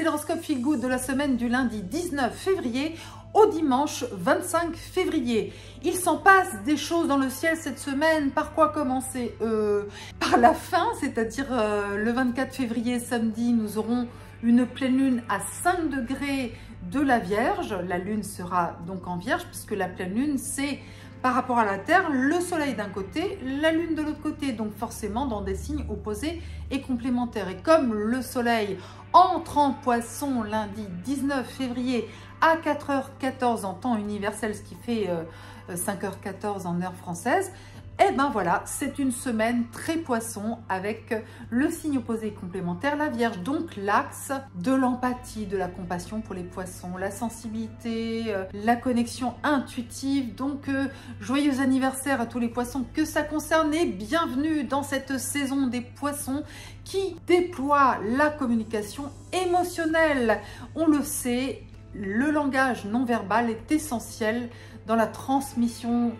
l'horoscope Feel Good de la semaine du lundi 19 février au dimanche 25 février. Il s'en passe des choses dans le ciel cette semaine. Par quoi commencer? Par la fin, c'est-à-dire le 24 février, samedi, nous aurons une pleine lune à 5 degrés de la Vierge. La lune sera donc en Vierge puisque la pleine lune, c'est par rapport à la Terre, le soleil d'un côté, la lune de l'autre côté, donc forcément dans des signes opposés et complémentaires. Et comme le soleil entre en Poisson lundi 19 février à 4h14 en temps universel, ce qui fait 5h14 en heure française, et ben voilà, c'est une semaine très Poisson avec le signe opposé complémentaire, la Vierge. Donc l'axe de l'empathie, de la compassion pour les Poissons, la sensibilité, la connexion intuitive. Donc joyeux anniversaire à tous les Poissons que ça concerne et bienvenue dans cette saison des Poissons qui déploie la communication émotionnelle. On le sait, le langage non verbal est essentiel dans la transmission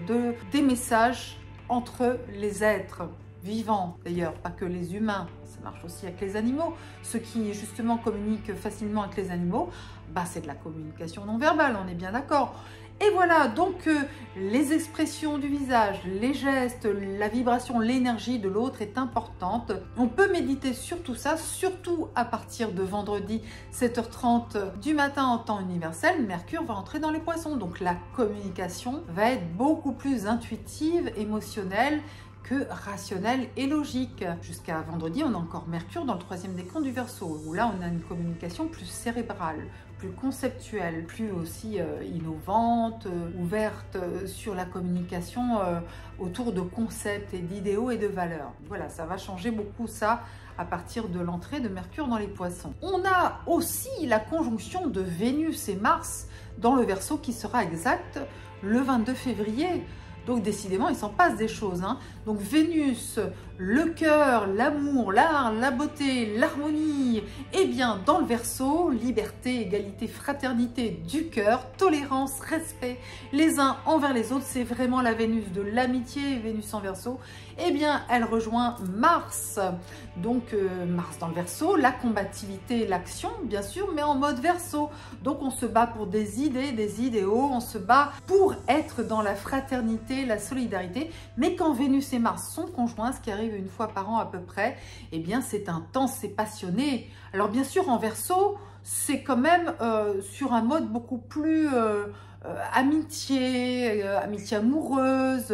des messages entre les êtres vivants, d'ailleurs, pas que les humains, ça marche aussi avec les animaux. Ceux qui justement communiquent facilement avec les animaux, bah, c'est de la communication non verbale, on est bien d'accord. Et voilà, donc les expressions du visage, les gestes, la vibration, l'énergie de l'autre est importante. On peut méditer sur tout ça, surtout à partir de vendredi 7h30 du matin en temps universel. Mercure va entrer dans les Poissons, donc la communication va être beaucoup plus intuitive, émotionnelle que rationnelle et logique. Jusqu'à vendredi, on a encore Mercure dans le 3e décan du Verseau, où là on a une communication plus cérébrale, plus conceptuelle, plus aussi innovante, ouverte sur la communication autour de concepts et d'idéaux et de valeurs. Voilà, ça va changer beaucoup ça à partir de l'entrée de Mercure dans les Poissons. On a aussi la conjonction de Vénus et Mars dans le Verseau qui sera exacte le 22 février. Donc décidément, il s'en passe des choses. Donc Vénus, le cœur, l'amour, l'art, la beauté, l'harmonie. Et bien dans le Verseau, liberté, égalité, fraternité du cœur, tolérance, respect les uns envers les autres. C'est vraiment la Vénus de l'amitié, Vénus en Verseau. Eh bien, elle rejoint Mars. Donc Mars dans le Verseau, la combativité, l'action, bien sûr, mais en mode Verseau. Donc on se bat pour des idées, des idéaux. On se bat pour être dans la fraternité, la solidarité. Mais quand Vénus et Mars sont conjoints, ce qui arrive une fois par an à peu près, eh bien c'est intense, c'est passionné. Alors bien sûr en Verseau, c'est quand même sur un mode beaucoup plus amitié, amitié amoureuse,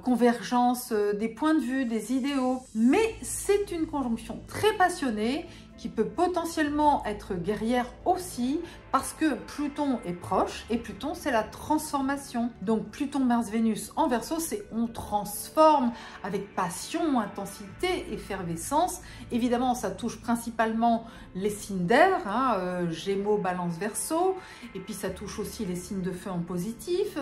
convergence des points de vue, des idéaux. Mais c'est une conjonction très passionnée qui peut potentiellement être guerrière aussi parce que Pluton est proche et Pluton c'est la transformation. Donc Pluton, Mars, Vénus en Verseau, c'est on transforme avec passion, intensité, effervescence. Évidemment ça touche principalement les signes d'air, Gémeaux, Balance, Verseau, et puis ça touche aussi les signes de feu en positif.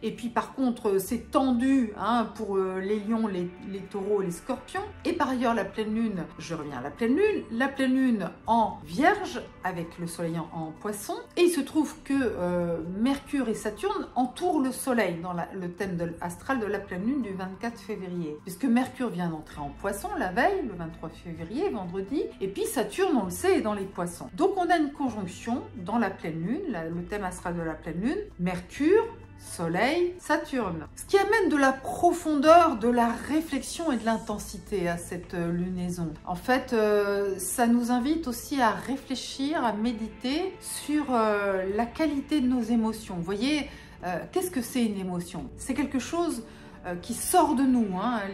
Et puis par contre, c'est tendu pour les lions, les taureaux, les scorpions. Et par ailleurs, la pleine lune, je reviens à la pleine lune en Vierge avec le soleil en Poisson. Et il se trouve que Mercure et Saturne entourent le soleil dans le thème astral de la pleine lune du 24 février. Puisque Mercure vient d'entrer en Poisson la veille, le 23 février, vendredi. Et puis Saturne, on le sait, est dans les Poissons. Donc on a une conjonction dans la pleine lune, le thème astral de la pleine lune, Mercure, Soleil, Saturne. Ce qui amène de la profondeur, de la réflexion et de l'intensité à cette lunaison. En fait, ça nous invite aussi à réfléchir, à méditer sur la qualité de nos émotions. Vous voyez, qu'est-ce que c'est une émotion? C'est quelque chose qui sort de nous,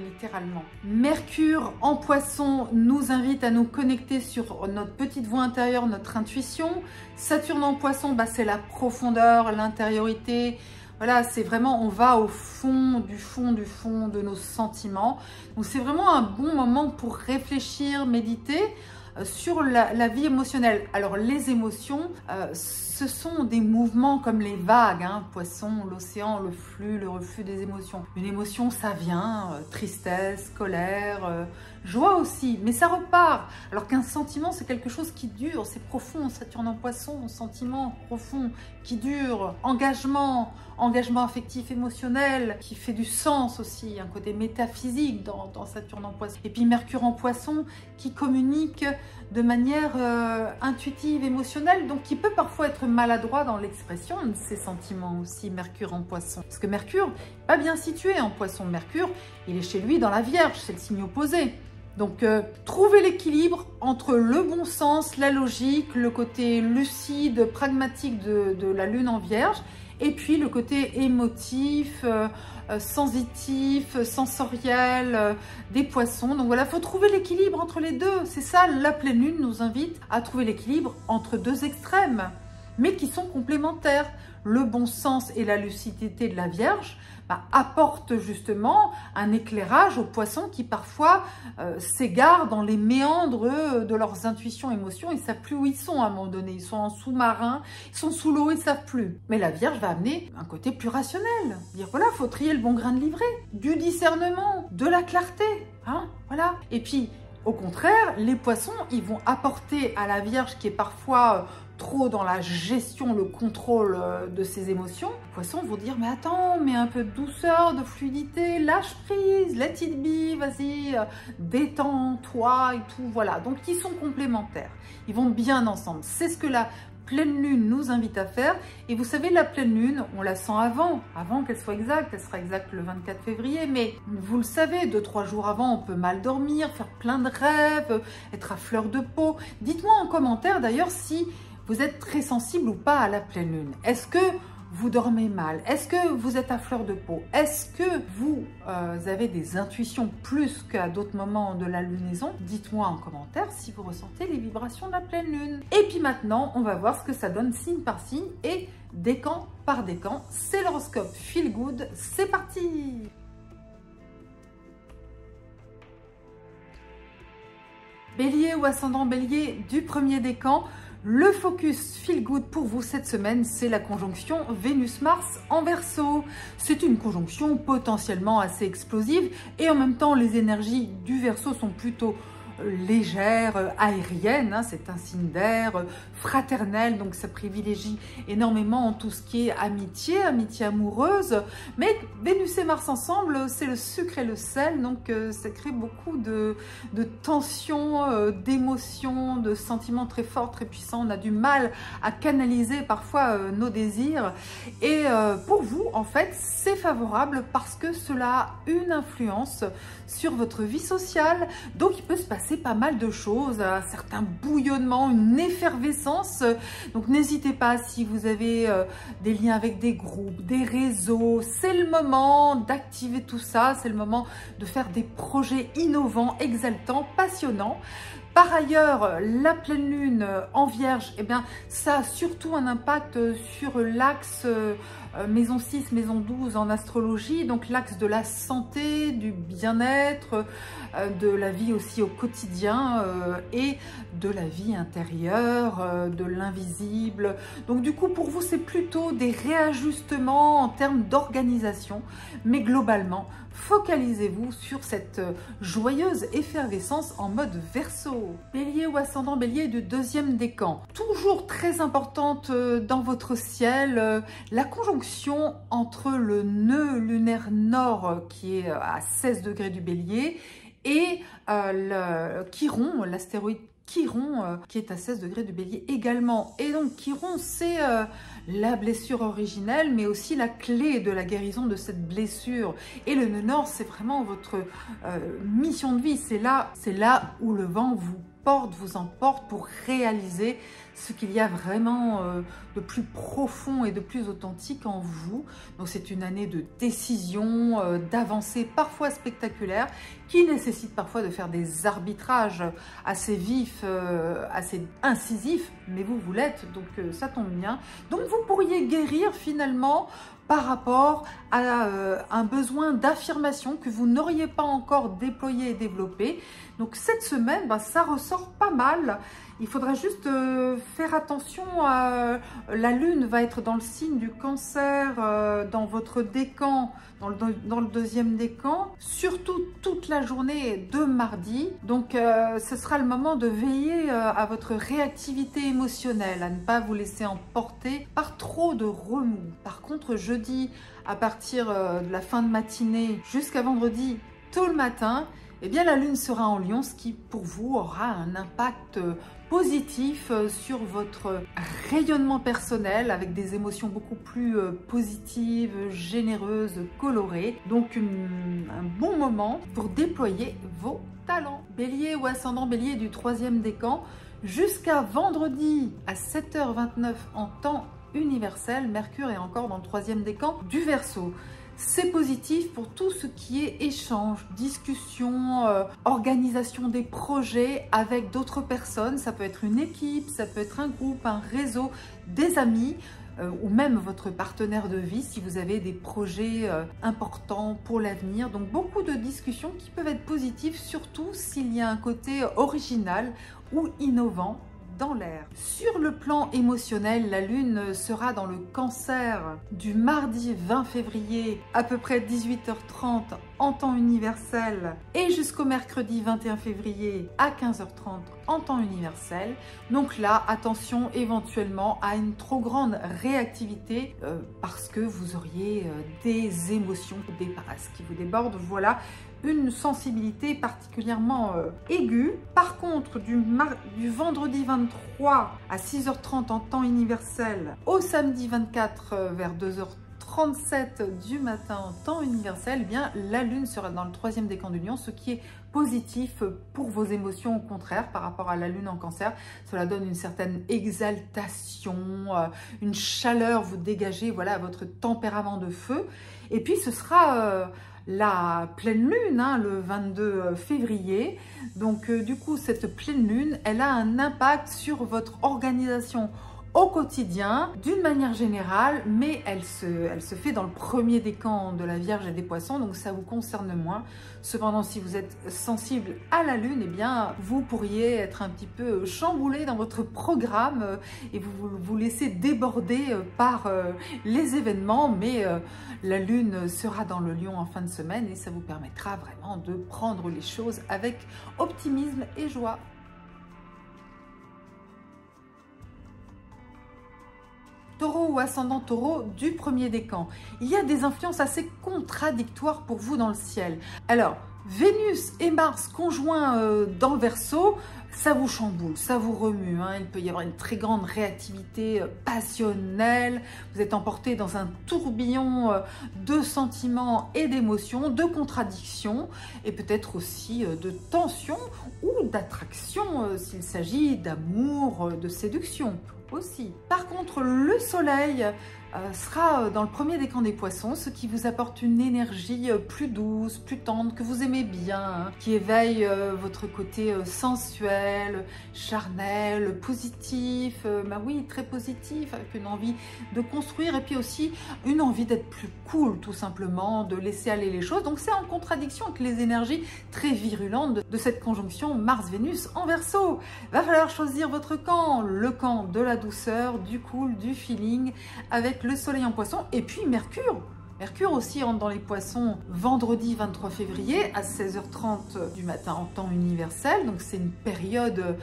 littéralement. Mercure en Poisson nous invite à nous connecter sur notre petite voix intérieure, notre intuition. Saturne en Poisson, c'est la profondeur, l'intériorité. Voilà, c'est vraiment, on va au fond de nos sentiments. Donc c'est vraiment un bon moment pour réfléchir, méditer sur la vie émotionnelle. Alors les émotions, ce sont des mouvements comme les vagues, Poisson, l'océan, le flux, le reflux des émotions. Une émotion, ça vient, tristesse, colère, joie aussi, mais ça repart. Alors qu'un sentiment, c'est quelque chose qui dure, c'est profond. Saturne en Poisson, sentiment profond, qui dure, engagement, engagement affectif, émotionnel, qui fait du sens aussi, un côté métaphysique dans Saturne en Poisson. Et puis Mercure en Poisson qui communique de manière intuitive, émotionnelle, donc qui peut parfois être maladroit dans l'expression de ses sentiments aussi, Mercure en Poisson. Parce que Mercure n'est pas bien situé en Poisson. Mercure, il est chez lui dans la Vierge, c'est le signe opposé. Donc, trouver l'équilibre entre le bon sens, la logique, le côté lucide, pragmatique de la Lune en Vierge, et puis le côté émotif, sensitif, sensoriel des Poissons. Donc voilà, il faut trouver l'équilibre entre les deux. C'est ça, la pleine Lune nous invite à trouver l'équilibre entre deux extrêmes, mais qui sont complémentaires. Le bon sens et la lucidité de la Vierge apportent justement un éclairage aux Poissons qui parfois s'égarent dans les méandres de leurs intuitions, émotions. Ils ne savent plus où ils sont à un moment donné. Ils sont en sous-marin, ils sont sous l'eau, ils ne savent plus. Mais la Vierge va amener un côté plus rationnel. Dire voilà, il faut trier le bon grain de livret, du discernement, de la clarté. Hein, voilà. Et puis, au contraire, les Poissons, ils vont apporter à la Vierge qui est parfois trop dans la gestion, le contrôle de ses émotions. Les Poissons vont dire mais attends, mais un peu de douceur, de fluidité, lâche prise, let it be, vas-y, détends-toi et tout. Voilà, donc ils sont complémentaires. Ils vont bien ensemble. C'est ce que la pleine lune nous invite à faire. Et vous savez, la pleine lune, on la sent avant qu'elle soit exacte. Elle sera exacte le 24 février. Mais vous le savez, 2-3 jours avant, on peut mal dormir, faire plein de rêves, être à fleur de peau. Dites-moi en commentaire d'ailleurs si vous êtes très sensible ou pas à la pleine lune. Est-ce que vous dormez mal? Est-ce que vous êtes à fleur de peau? Est-ce que vous avez des intuitions plus qu'à d'autres moments de la lunaison? Dites-moi en commentaire si vous ressentez les vibrations de la pleine lune. Et puis maintenant, on va voir ce que ça donne signe par signe et décan par décan. C'est l'horoscope Feel Good. C'est parti! Bélier ou ascendant Bélier du premier décan. Le focus Feel Good pour vous cette semaine, c'est la conjonction Vénus-Mars en Verseau. C'est une conjonction potentiellement assez explosive et en même temps, les énergies du Verseau sont plutôt légère, aérienne, hein, c'est un signe d'air, fraternel, donc ça privilégie énormément tout ce qui est amitié, amitié amoureuse, mais Vénus et Mars ensemble, c'est le sucre et le sel, donc ça crée beaucoup de tensions, d'émotions, de sentiments très forts, très puissants, on a du mal à canaliser parfois nos désirs, et pour vous, en fait, c'est favorable parce que cela a une influence sur votre vie sociale, donc il peut se passer pas mal de choses, un certain bouillonnement, une effervescence. Donc n'hésitez pas si vous avez des liens avec des groupes, des réseaux, c'est le moment d'activer tout ça, c'est le moment de faire des projets innovants, exaltants, passionnants. Par ailleurs, la pleine lune en Vierge, eh bien, ça a surtout un impact sur l'axe maison 6, maison 12 en astrologie, donc l'axe de la santé, du bien-être, de la vie aussi au quotidien et de la vie intérieure, de l'invisible. Donc du coup, pour vous, c'est plutôt des réajustements en termes d'organisation, mais globalement, focalisez-vous sur cette joyeuse effervescence en mode Verseau. Bélier ou ascendant Bélier du deuxième décan. Toujours très importante dans votre ciel, la conjonction entre le nœud lunaire nord qui est à 16 degrés du Bélier et le Chiron, l'astéroïde Chiron qui est à 16 degrés du Bélier également. Et donc Chiron, c'est la blessure originelle, mais aussi la clé de la guérison de cette blessure. Et le nœud nord, c'est vraiment votre mission de vie. C'est là où le vent vous emporte pour réaliser ce qu'il y a vraiment de plus profond et de plus authentique en vous. Donc c'est une année de décision, d'avancée parfois spectaculaire, qui nécessite parfois de faire des arbitrages assez vifs, assez incisifs, mais vous l'êtes, donc ça tombe bien. Donc vous pourriez guérir finalement par rapport à un besoin d'affirmation que vous n'auriez pas encore déployé et développé. Donc cette semaine, ça ressort pas mal. Il faudra juste faire attention, la lune va être dans le signe du Cancer, dans votre décan, dans le deuxième décan. Surtout toute la journée de mardi. Donc ce sera le moment de veiller à votre réactivité émotionnelle, à ne pas vous laisser emporter par trop de remous. Par contre, jeudi, à partir de la fin de matinée jusqu'à vendredi, tôt le matin, eh bien la lune sera en Lion, ce qui pour vous aura un impact positif sur votre rayonnement personnel avec des émotions beaucoup plus positives, généreuses, colorées. Donc un bon moment pour déployer vos talents. Bélier ou ascendant Bélier du 3e décan, jusqu'à vendredi à 7h29 en temps universel, Mercure est encore dans le 3e décan du Verseau. C'est positif pour tout ce qui est échange, discussion, organisation des projets avec d'autres personnes. Ça peut être une équipe, ça peut être un groupe, un réseau, des amis ou même votre partenaire de vie si vous avez des projets importants pour l'avenir. Donc beaucoup de discussions qui peuvent être positives, surtout s'il y a un côté original ou innovant dans l'air. Sur le plan émotionnel, la lune sera dans le Cancer du mardi 20 février à peu près 18h30 en temps universel et jusqu'au mercredi 21 février à 15h30 en temps universel. Donc là, attention éventuellement à une trop grande réactivité parce que vous auriez des émotions qui vous débordent. Voilà, une sensibilité particulièrement aiguë. Par contre, du vendredi 23 à 6h30 en temps universel au samedi 24 vers 2h37 du matin en temps universel, eh bien la lune sera dans le 3e décan du Lion, ce qui est positif pour vos émotions. Au contraire, par rapport à la lune en Cancer, cela donne une certaine exaltation, une chaleur, vous dégagez voilà votre tempérament de feu. Et puis ce sera la pleine lune, le 22 février. Donc du coup, cette pleine lune, elle a un impact sur votre organisation au quotidien, d'une manière générale, mais elle se fait dans le 1er décan de la Vierge et des Poissons, donc ça vous concerne moins. Cependant, si vous êtes sensible à la lune, eh bien, vous pourriez être un petit peu chamboulé dans votre programme et vous laisser déborder par les événements, mais la lune sera dans le Lion en fin de semaine et ça vous permettra vraiment de prendre les choses avec optimisme et joie. Taureau ou ascendant Taureau du 1er décan. Il y a des influences assez contradictoires pour vous dans le ciel. Alors, Vénus et Mars conjoints dans le Verseau, ça vous chamboule, ça vous remue. Il peut y avoir une très grande réactivité passionnelle. Vous êtes emporté dans un tourbillon de sentiments et d'émotions, de contradictions et peut-être aussi de tensions ou d'attraction s'il s'agit d'amour, de séduction aussi. Par contre, le soleil sera dans le 1er décan des Poissons, ce qui vous apporte une énergie plus douce, plus tendre, que vous aimez bien, qui éveille votre côté sensuel, charnel, positif, oui, très positif, avec une envie de construire et puis aussi une envie d'être plus cool, tout simplement, de laisser aller les choses. Donc c'est en contradiction avec les énergies très virulentes de cette conjonction Mars-Vénus en Verseau. Va falloir choisir votre camp, le camp de la douceur, du cool, du feeling, avec le soleil en Poisson et puis Mercure. Mercure aussi entre dans les Poissons vendredi 23 février à 16h30 du matin en temps universel. Donc c'est une période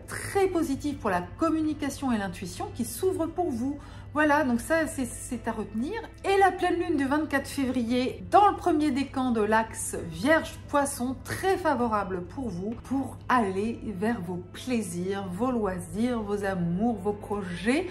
très positive pour la communication et l'intuition qui s'ouvre pour vous. Voilà, donc ça c'est à retenir. Et la pleine lune du 24 février dans le 1er décan de l'axe Vierge-Poisson, très favorable pour vous pour aller vers vos plaisirs, vos loisirs, vos amours, vos projets,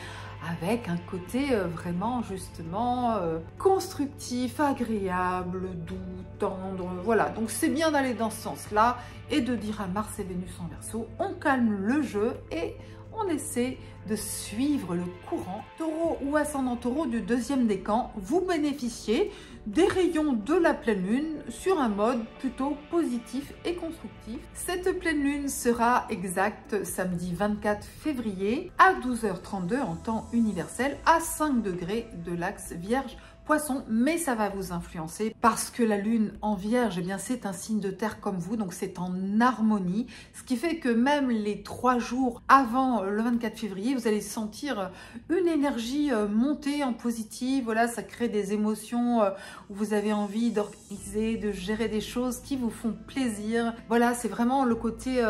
avec un côté vraiment justement constructif, agréable, doux, tendre. Voilà, donc c'est bien d'aller dans ce sens-là et de dire à Mars et Vénus en Verseau, on calme le jeu et on essaie de suivre le courant. Taureau ou ascendant Taureau du 2e décan, vous bénéficiez des rayons de la pleine lune sur un mode plutôt positif et constructif. Cette pleine lune sera exacte samedi 24 février à 12h32 en temps universel à 5 degrés de l'axe Vierge Poisson, mais ça va vous influencer parce que la lune en Vierge, eh bien c'est un signe de terre comme vous, donc c'est en harmonie, ce qui fait que même les 3 jours avant le 24 février, vous allez sentir une énergie monter en positive. Voilà, ça crée des émotions où vous avez envie d'organiser, de gérer des choses qui vous font plaisir. Voilà, c'est vraiment le côté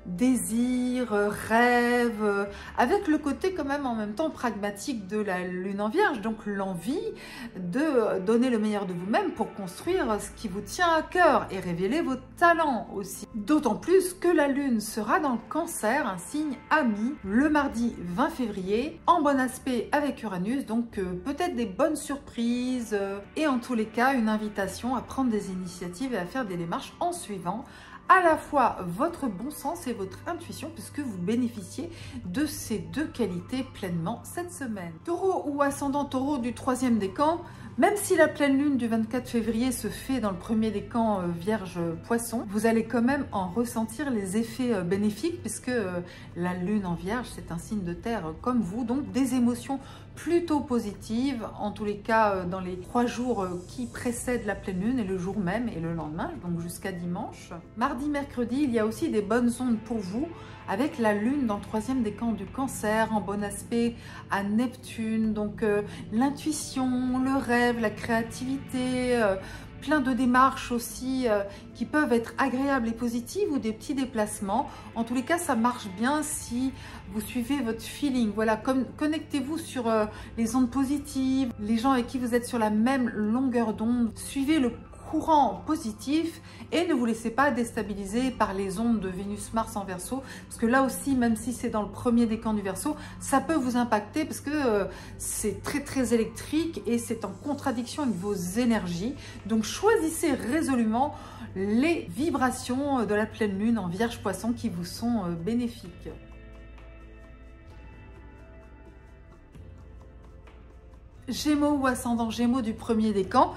désir, rêve, avec le côté quand même en même temps pragmatique de la lune en Vierge, donc l'envie de donner le meilleur de vous-même pour construire ce qui vous tient à cœur et révéler vos talents aussi. D'autant plus que la lune sera dans le Cancer, un signe ami, le mardi 20 février, en bon aspect avec Uranus, donc peut-être des bonnes surprises et en tous les cas une invitation à prendre des initiatives et à faire des démarches en suivant à la fois votre bon sens et votre intuition, puisque vous bénéficiez de ces 2 qualités pleinement cette semaine. Taureau ou ascendant Taureau du 3e décan, même si la pleine lune du 24 février se fait dans le 1er décan Vierge Poisson, vous allez quand même en ressentir les effets bénéfiques, puisque la lune en Vierge, c'est un signe de terre comme vous, donc des émotions plutôt positives, en tous les cas dans les 3 jours qui précèdent la pleine lune et le jour même et le lendemain, donc jusqu'à dimanche. Mardi, mercredi, il y a aussi des bonnes ondes pour vous, avec la lune dans le 3e décan du Cancer, en bon aspect à Neptune, donc l'intuition, le rêve, la créativité, plein de démarches aussi qui peuvent être agréables et positives ou des petits déplacements. En tous les cas, ça marche bien si vous suivez votre feeling. Voilà, connectez-vous sur les ondes positives, les gens avec qui vous êtes sur la même longueur d'onde. Suivez le courant positif et ne vous laissez pas déstabiliser par les ondes de Vénus-Mars en Verseau, parce que là aussi, même si c'est dans le 1er décan du Verseau, ça peut vous impacter parce que c'est très électrique et c'est en contradiction avec vos énergies. Donc choisissez résolument les vibrations de la pleine lune en Vierge Poisson qui vous sont bénéfiques. Gémeaux ou ascendant Gémeaux du 1er décan,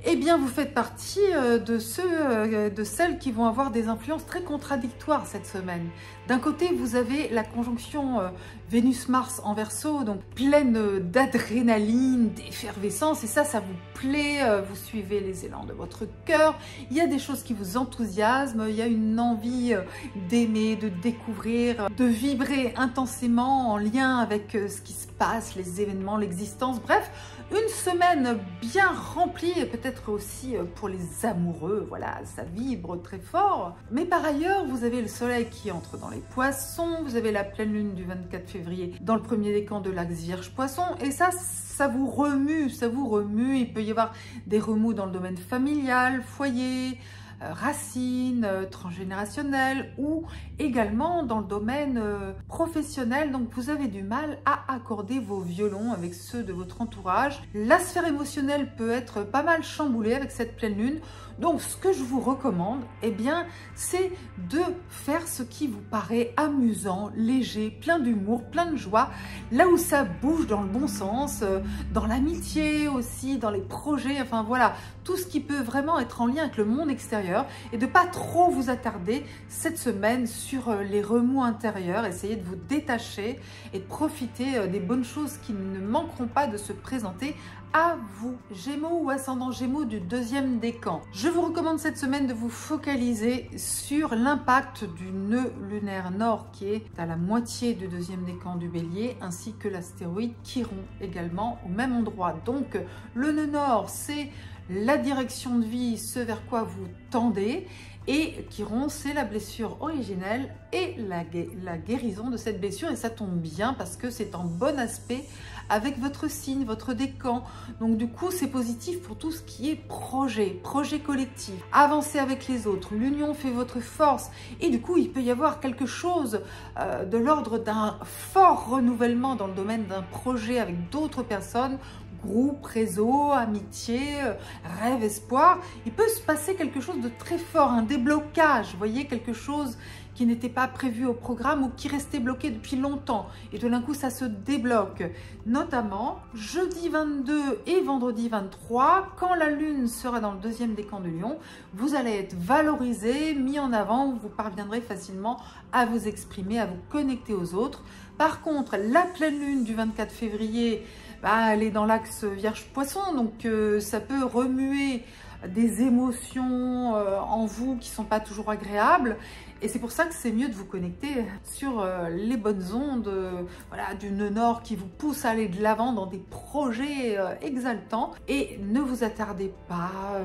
eh bien, vous faites partie de celles qui vont avoir des influences très contradictoires cette semaine. D'un côté, vous avez la conjonction Vénus-Mars en Verseau, donc pleine d'adrénaline, d'effervescence, et ça vous plaît, vous suivez les élans de votre cœur, il y a des choses qui vous enthousiasment, il y a une envie d'aimer, de découvrir, de vibrer intensément en lien avec ce qui se passe, les événements, l'existence, bref, une semaine bien remplie et peut-être aussi pour les amoureux, voilà, ça vibre très fort. Mais par ailleurs, vous avez le soleil qui entre dans les poissons, vous avez la pleine lune du 24 février dans le 1er décan de l'axe Vierge Poisson et ça vous remue, il peut y avoir des remous dans le domaine familial, foyer, racines, transgénérationnelles ou également dans le domaine professionnel. Donc vous avez du mal à accorder vos violons avec ceux de votre entourage. La sphère émotionnelle peut être pas mal chamboulée avec cette pleine lune. Donc ce que je vous recommande, eh bien, c'est de faire ce qui vous paraît amusant, léger, plein d'humour, plein de joie, là où ça bouge dans le bon sens, dans l'amitié aussi, dans les projets, enfin voilà, tout ce qui peut vraiment être en lien avec le monde extérieur et de pas trop vous attarder cette semaine sur les remous intérieurs. Essayez de vous détacher et de profiter des bonnes choses qui ne manqueront pas de se présenter à vous. Gémeaux ou ascendant Gémeaux du 2e décan. Je vous recommande cette semaine de vous focaliser sur l'impact du nœud lunaire nord qui est à la moitié du 2e décan du Bélier, ainsi que l'astéroïde Chiron également au même endroit. Donc le nœud nord, c'est la direction de vie, ce vers quoi vous tendez, et Chiron, c'est la blessure originelle et la guérison de cette blessure, et ça tombe bien parce que c'est en bon aspect avec votre signe, votre décan. Donc du coup, c'est positif pour tout ce qui est projet collectif, avancer avec les autres, l'union fait votre force, et du coup, il peut y avoir quelque chose de l'ordre d'un fort renouvellement dans le domaine d'un projet avec d'autres personnes, groupe, réseau, amitié, rêve, espoir. Il peut se passer quelque chose de très fort, un déblocage, vous voyez, quelque chose qui n'était pas prévu au programme ou qui restait bloqué depuis longtemps. Et tout d'un coup, ça se débloque. Notamment, jeudi 22 et vendredi 23, quand la lune sera dans le 2e décan de Lion, vous allez être valorisé, mis en avant, vous parviendrez facilement à vous exprimer, à vous connecter aux autres. Par contre, la pleine lune du 24 février bah, elle est dans l'axe Vierge-Poisson, donc ça peut remuer des émotions en vous qui ne sont pas toujours agréables. Et c'est pour ça que c'est mieux de vous connecter sur les bonnes ondes voilà, du nœud nord qui vous pousse à aller de l'avant dans des projets exaltants. Et ne vous attardez pas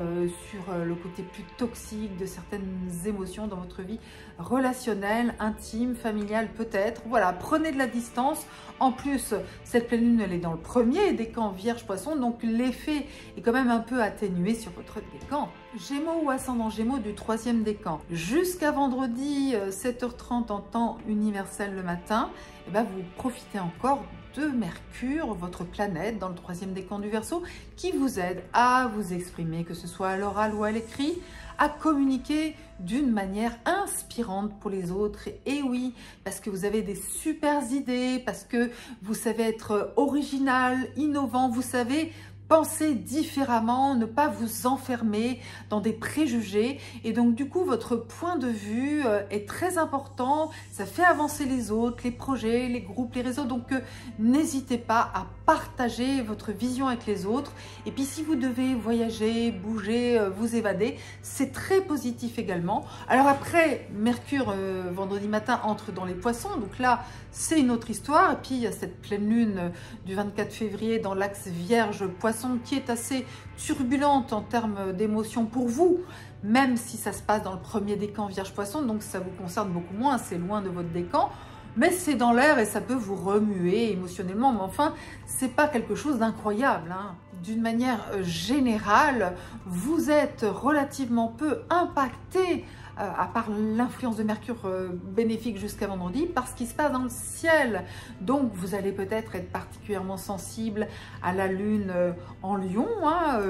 sur le côté plus toxique de certaines émotions dans votre vie relationnelle, intime, familiale peut-être. Voilà, prenez de la distance. En plus, cette pleine lune, elle est dans le premier décan Vierge-Poisson, donc l'effet est quand même un peu atténué sur votre décan Gémeaux ou ascendant Gémeaux du troisième décan. Jusqu'à vendredi 7h30 en temps universel le matin, et ben vous profitez encore de Mercure, votre planète dans le troisième décan du Verseau, qui vous aide à vous exprimer, que ce soit à l'oral ou à l'écrit, à communiquer d'une manière inspirante pour les autres. Et oui, parce que vous avez des super idées, parce que vous savez être original, innovant, vous savez penser différemment, ne pas vous enfermer dans des préjugés. Et donc, du coup, votre point de vue est très important. Ça fait avancer les autres, les projets, les groupes, les réseaux. Donc, n'hésitez pas à partager votre vision avec les autres. Et puis, si vous devez voyager, bouger, vous évader, c'est très positif également. Alors après, Mercure, vendredi matin, entre dans les poissons. Donc là, c'est une autre histoire. Et puis, il y a cette pleine lune du 24 février dans l'axe Vierge-Poisson qui est assez turbulente en termes d'émotions pour vous, même si ça se passe dans le premier décan Vierge-Poisson, donc ça vous concerne beaucoup moins, c'est loin de votre décan, mais c'est dans l'air et ça peut vous remuer émotionnellement, mais enfin, c'est pas quelque chose d'incroyable, hein. D'une manière générale, vous êtes relativement peu impacté à part l'influence de Mercure bénéfique jusqu'à vendredi, par ce qui se passe dans le ciel. Donc, vous allez peut-être être particulièrement sensible à la lune en Lion, hein,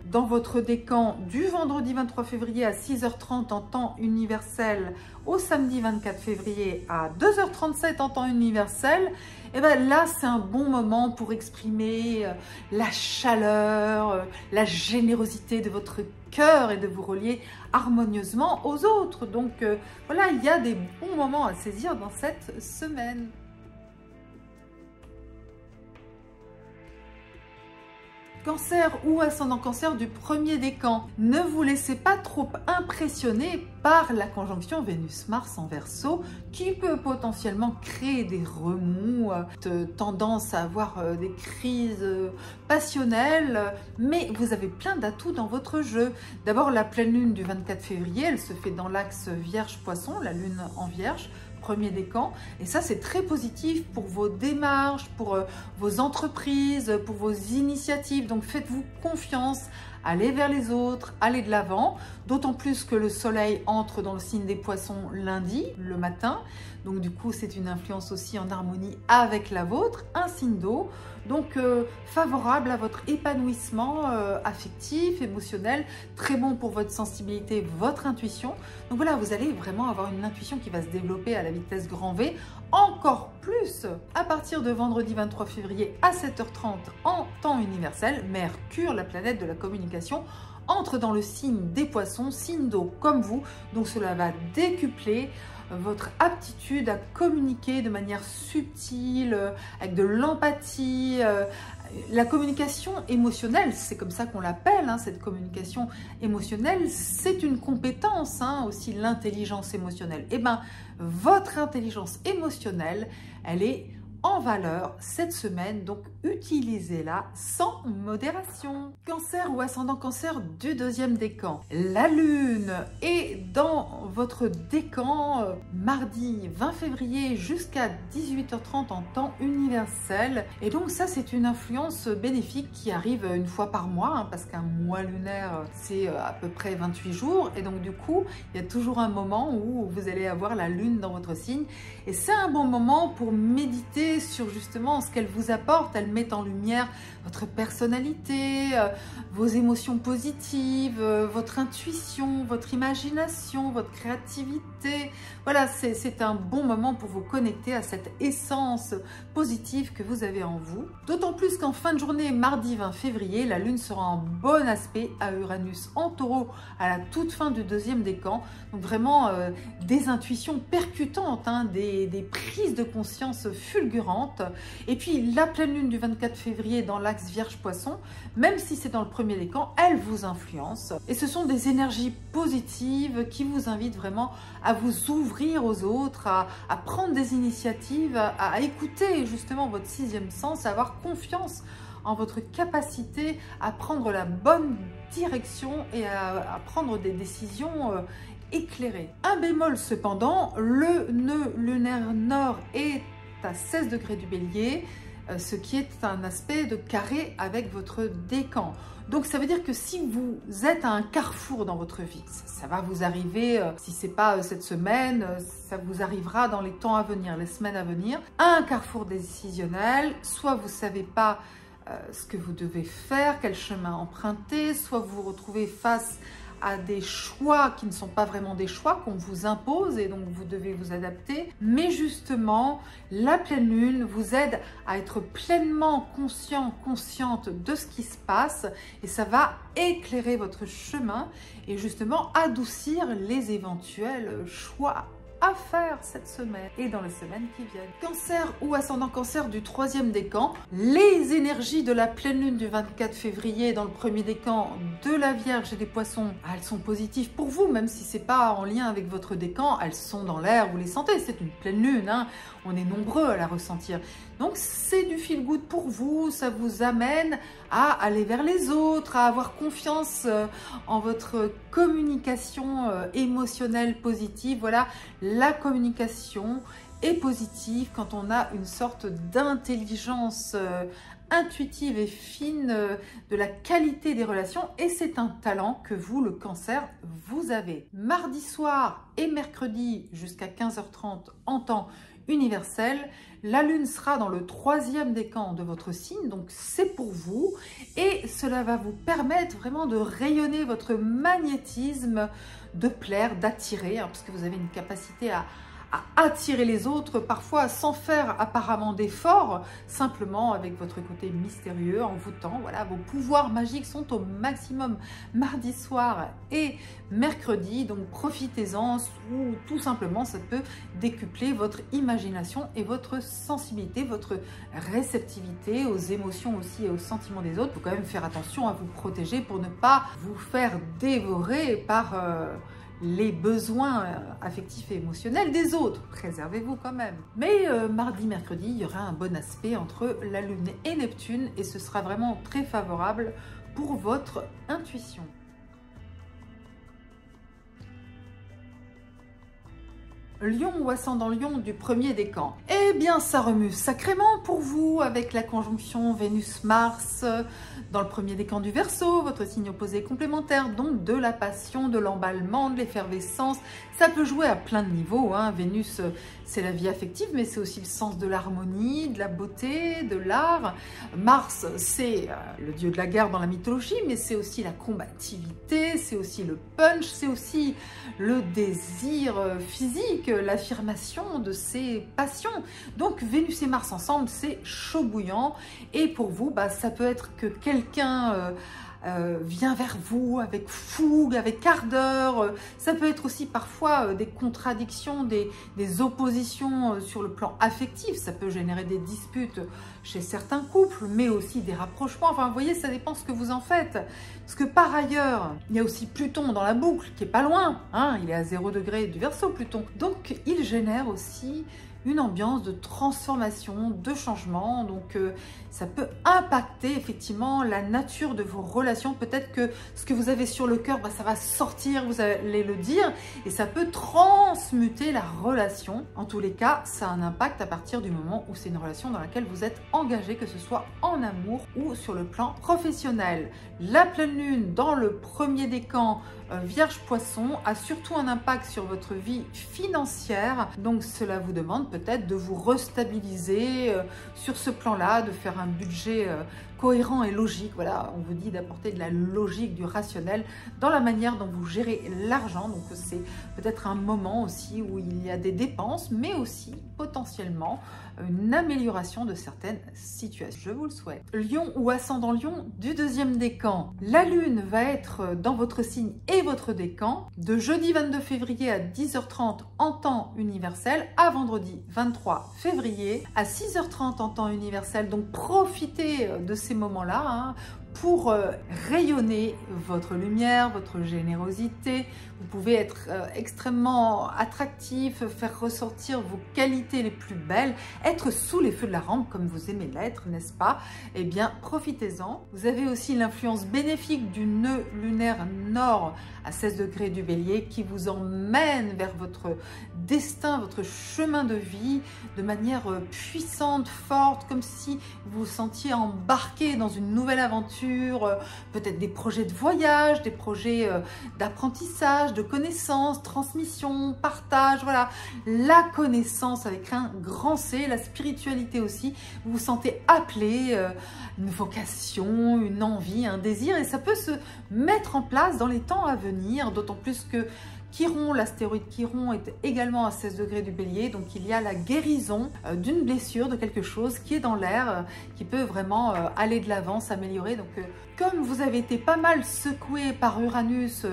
dans votre décan du vendredi 23 février à 6h30 en temps universel au samedi 24 février à 2h37 en temps universel. Et bien là, c'est un bon moment pour exprimer la chaleur, la générosité de votre cœur et de vous relier harmonieusement aux autres. Donc voilà, il y a des bons moments à saisir dans cette semaine. Cancer ou ascendant Cancer du premier décan, ne vous laissez pas trop impressionner par la conjonction Vénus-Mars en Verseau qui peut potentiellement créer des remous, tendance à avoir des crises passionnelles, mais vous avez plein d'atouts dans votre jeu. D'abord, la pleine lune du 24 février, elle se fait dans l'axe Vierge-Poisson, la lune en Vierge, premier décan, et ça c'est très positif pour vos démarches, pour vos entreprises, pour vos initiatives. Donc faites-vous confiance, allez vers les autres, allez de l'avant, d'autant plus que le soleil entre dans le signe des poissons lundi, le matin, donc du coup c'est une influence aussi en harmonie avec la vôtre, un signe d'eau, donc favorable à votre épanouissement affectif, émotionnel, très bon pour votre sensibilité, votre intuition. Donc voilà, vous allez vraiment avoir une intuition qui va se développer à la vitesse grand V, encore plus à partir de vendredi 23 février à 7h30 en temps universel. Mercure, la planète de la communication, entre dans le signe des poissons, signe d'eau comme vous, donc cela va décupler votre aptitude à communiquer de manière subtile, avec de l'empathie, la communication émotionnelle, c'est comme ça qu'on l'appelle, hein, cette communication émotionnelle, c'est une compétence, hein, aussi l'intelligence émotionnelle. Et bien, votre intelligence émotionnelle, elle est en valeur cette semaine, donc utilisez-la sans modération. Cancer ou ascendant Cancer du deuxième décan. La lune est dans votre décan mardi 20 février jusqu'à 18h30 en temps universel. Et donc ça, c'est une influence bénéfique qui arrive une fois par mois, hein, parce qu'un mois lunaire, c'est à peu près 28 jours. Et donc du coup, il y a toujours un moment où vous allez avoir la lune dans votre signe. Et c'est un bon moment pour méditer sur justement ce qu'elle vous apporte. Elle met en lumière votre personnalité, vos émotions positives, votre intuition, votre imagination, votre créativité. Voilà, c'est un bon moment pour vous connecter à cette essence positive que vous avez en vous. D'autant plus qu'en fin de journée, mardi 20 février, la lune sera en bon aspect à Uranus en taureau à la toute fin du deuxième décan. Donc vraiment des intuitions percutantes, hein, des prises de conscience fulgurantes carburante. Et puis la pleine lune du 24 février dans l'axe Vierge-Poisson, même si c'est dans le premier décan, elle vous influence. Et ce sont des énergies positives qui vous invitent vraiment à vous ouvrir aux autres, à prendre des initiatives, à écouter justement votre sixième sens, à avoir confiance en votre capacité à prendre la bonne direction et à prendre des décisions éclairées. Un bémol cependant, le nœud lunaire nord est à 16 degrés du Bélier, ce qui est un aspect de carré avec votre décan. Donc ça veut dire que si vous êtes à un carrefour dans votre vie, ça va vous arriver, si ce n'est pas cette semaine, ça vous arrivera dans les temps à venir, les semaines à venir, à un carrefour décisionnel, soit vous ne savez pas ce que vous devez faire, quel chemin emprunter, soit vous vous retrouvez face à des choix qui ne sont pas vraiment des choix qu'on vous impose et donc vous devez vous adapter. Mais justement, la pleine lune vous aide à être pleinement conscient, consciente de ce qui se passe et ça va éclairer votre chemin et justement adoucir les éventuels choix à faire cette semaine et dans les semaines qui viennent. Cancer ou ascendant Cancer du troisième décan, les énergies de la pleine lune du 24 février dans le premier décan de la Vierge et des Poissons, elles sont positives pour vous, même si c'est pas en lien avec votre décan, elles sont dans l'air, vous les sentez, c'est une pleine lune, hein, on est nombreux à la ressentir. Donc c'est du feel good pour vous, ça vous amène à aller vers les autres, à avoir confiance en votre communication émotionnelle positive. Voilà, la communication est positive quand on a une sorte d'intelligence intuitive et fine de la qualité des relations et c'est un talent que vous, le Cancer, vous avez. Mardi soir et mercredi jusqu'à 15h30 en temps universel, la lune sera dans le troisième décan de votre signe, donc c'est pour vous et cela va vous permettre vraiment de rayonner votre magnétisme, de plaire, d'attirer, hein, parce que vous avez une capacité à attirer les autres, parfois sans faire apparemment d'efforts, simplement avec votre côté mystérieux, envoûtant. Voilà, vos pouvoirs magiques sont au maximum mardi soir et mercredi, donc profitez-en, ou tout simplement ça peut décupler votre imagination et votre sensibilité, votre réceptivité aux émotions aussi et aux sentiments des autres. Il faut quand même faire attention à vous protéger pour ne pas vous faire dévorer par les besoins affectifs et émotionnels des autres. Préservez-vous quand même. Mais mardi, mercredi, il y aura un bon aspect entre la Lune et Neptune et ce sera vraiment très favorable pour votre intuition. Lion ou ascendant Lion du premier décan. Eh bien, ça remue sacrément pour vous avec la conjonction Vénus-Mars dans le premier décan du Verseau, votre signe opposé complémentaire, donc de la passion, de l'emballement, de l'effervescence. Ça peut jouer à plein de niveaux, hein. Vénus, c'est la vie affective, mais c'est aussi le sens de l'harmonie, de la beauté, de l'art. Mars, c'est le dieu de la guerre dans la mythologie, mais c'est aussi la combativité, c'est aussi le punch, c'est aussi le désir physique, l'affirmation de ses passions. Donc Vénus et Mars ensemble, c'est chaud bouillant. Et pour vous, ça peut être que quelqu'un vient vers vous avec fougue, avec ardeur. Ça peut être aussi parfois des contradictions, des oppositions sur le plan affectif. Ça peut générer des disputes chez certains couples, mais aussi des rapprochements. Enfin, vous voyez, ça dépend ce que vous en faites. Parce que par ailleurs, il y a aussi Pluton dans la boucle, qui est pas loin. Hein, il est à 0 degré du Verseau, Pluton. Donc, il génère aussi une ambiance de transformation, de changement. Donc, ça peut impacter effectivement la nature de vos relations. Peut-être que ce que vous avez sur le cœur, ça va sortir, vous allez le dire, et ça peut transmuter la relation. En tous les cas, ça a un impact à partir du moment où c'est une relation dans laquelle vous êtes engagé, que ce soit en amour ou sur le plan professionnel. La pleine lune dans le premier décan Vierge-Poisson a surtout un impact sur votre vie financière. Donc, cela vous demande peut-être de vous restabiliser sur ce plan-là, de faire un budget cohérent et logique. Voilà, on vous dit d'apporter de la logique, du rationnel dans la manière dont vous gérez l'argent. Donc c'est peut-être un moment aussi où il y a des dépenses, mais aussi potentiellement une amélioration de certaines situations. Je vous le souhaite. Lion ou ascendant Lion du deuxième décan. La lune va être dans votre signe et votre décan de jeudi 22 février à 10h30 en temps universel à vendredi 23 février à 6h30 en temps universel. Donc profitez de ces moments-là hein, pour rayonner votre lumière, votre générosité. Vous pouvez être extrêmement attractif, faire ressortir vos qualités les plus belles, être sous les feux de la rampe comme vous aimez l'être, n'est-ce pas? Eh bien, profitez-en. Vous avez aussi l'influence bénéfique du nœud lunaire nord à 16 degrés du Bélier qui vous emmène vers votre destin, votre chemin de vie de manière puissante, forte, comme si vous vous sentiez embarqué dans une nouvelle aventure, peut-être des projets de voyage, des projets d'apprentissage, de connaissances, transmission, partage, voilà, la connaissance avec un grand C, la spiritualité aussi, vous vous sentez appelé, une vocation, une envie, un désir, et ça peut se mettre en place dans les temps à venir, d'autant plus que Chiron, l'astéroïde Chiron est également à 16 degrés du Bélier, donc il y a la guérison d'une blessure, de quelque chose qui est dans l'air, qui peut vraiment aller de l'avant, s'améliorer. Donc comme vous avez été pas mal secoué par Uranus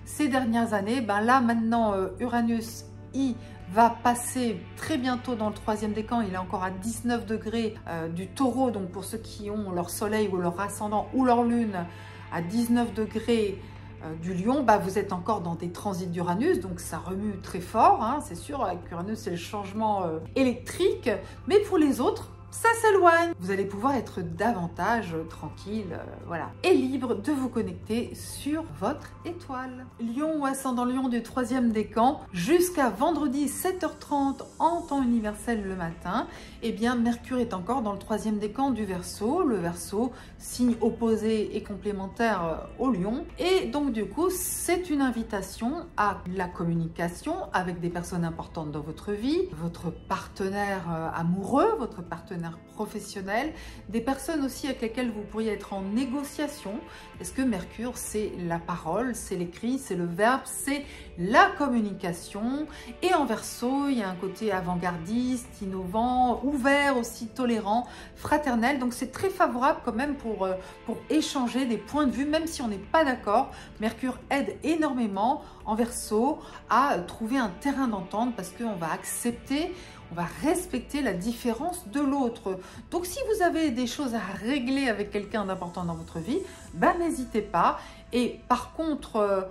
ces dernières années, ben là maintenant Uranus, il va passer très bientôt dans le troisième décan, il est encore à 19 degrés du Taureau, donc pour ceux qui ont leur soleil ou leur ascendant ou leur lune à 19 degrés du Lion, bah, vous êtes encore dans des transits d'Uranus, donc ça remue très fort, hein, c'est sûr, avec Uranus c'est le changement électrique, mais pour les autres, ça s'éloigne. Vous allez pouvoir être davantage tranquille, voilà, et libre de vous connecter sur votre étoile. Lion ou ascendant Lion du troisième décan, jusqu'à vendredi 7h30 en temps universel le matin, eh bien Mercure est encore dans le troisième décan du Verseau. Le Verseau, signe opposé et complémentaire au Lion, et donc du coup c'est une invitation à la communication avec des personnes importantes dans votre vie, votre partenaire amoureux, votre partenaire professionnel, des personnes aussi avec lesquelles vous pourriez être en négociation, parce que Mercure c'est la parole, c'est l'écrit, c'est le verbe, c'est la communication, et en Verseau il y a un côté avant-gardiste, innovant, ouvert aussi, tolérant, fraternel, donc c'est très favorable quand même pour échanger des points de vue, même si on n'est pas d'accord. Mercure aide énormément en Verseau à trouver un terrain d'entente, parce qu'on va accepter, on va respecter la différence de l'autre. Donc si vous avez des choses à régler avec quelqu'un d'important dans votre vie, ben n'hésitez pas. Et par contre,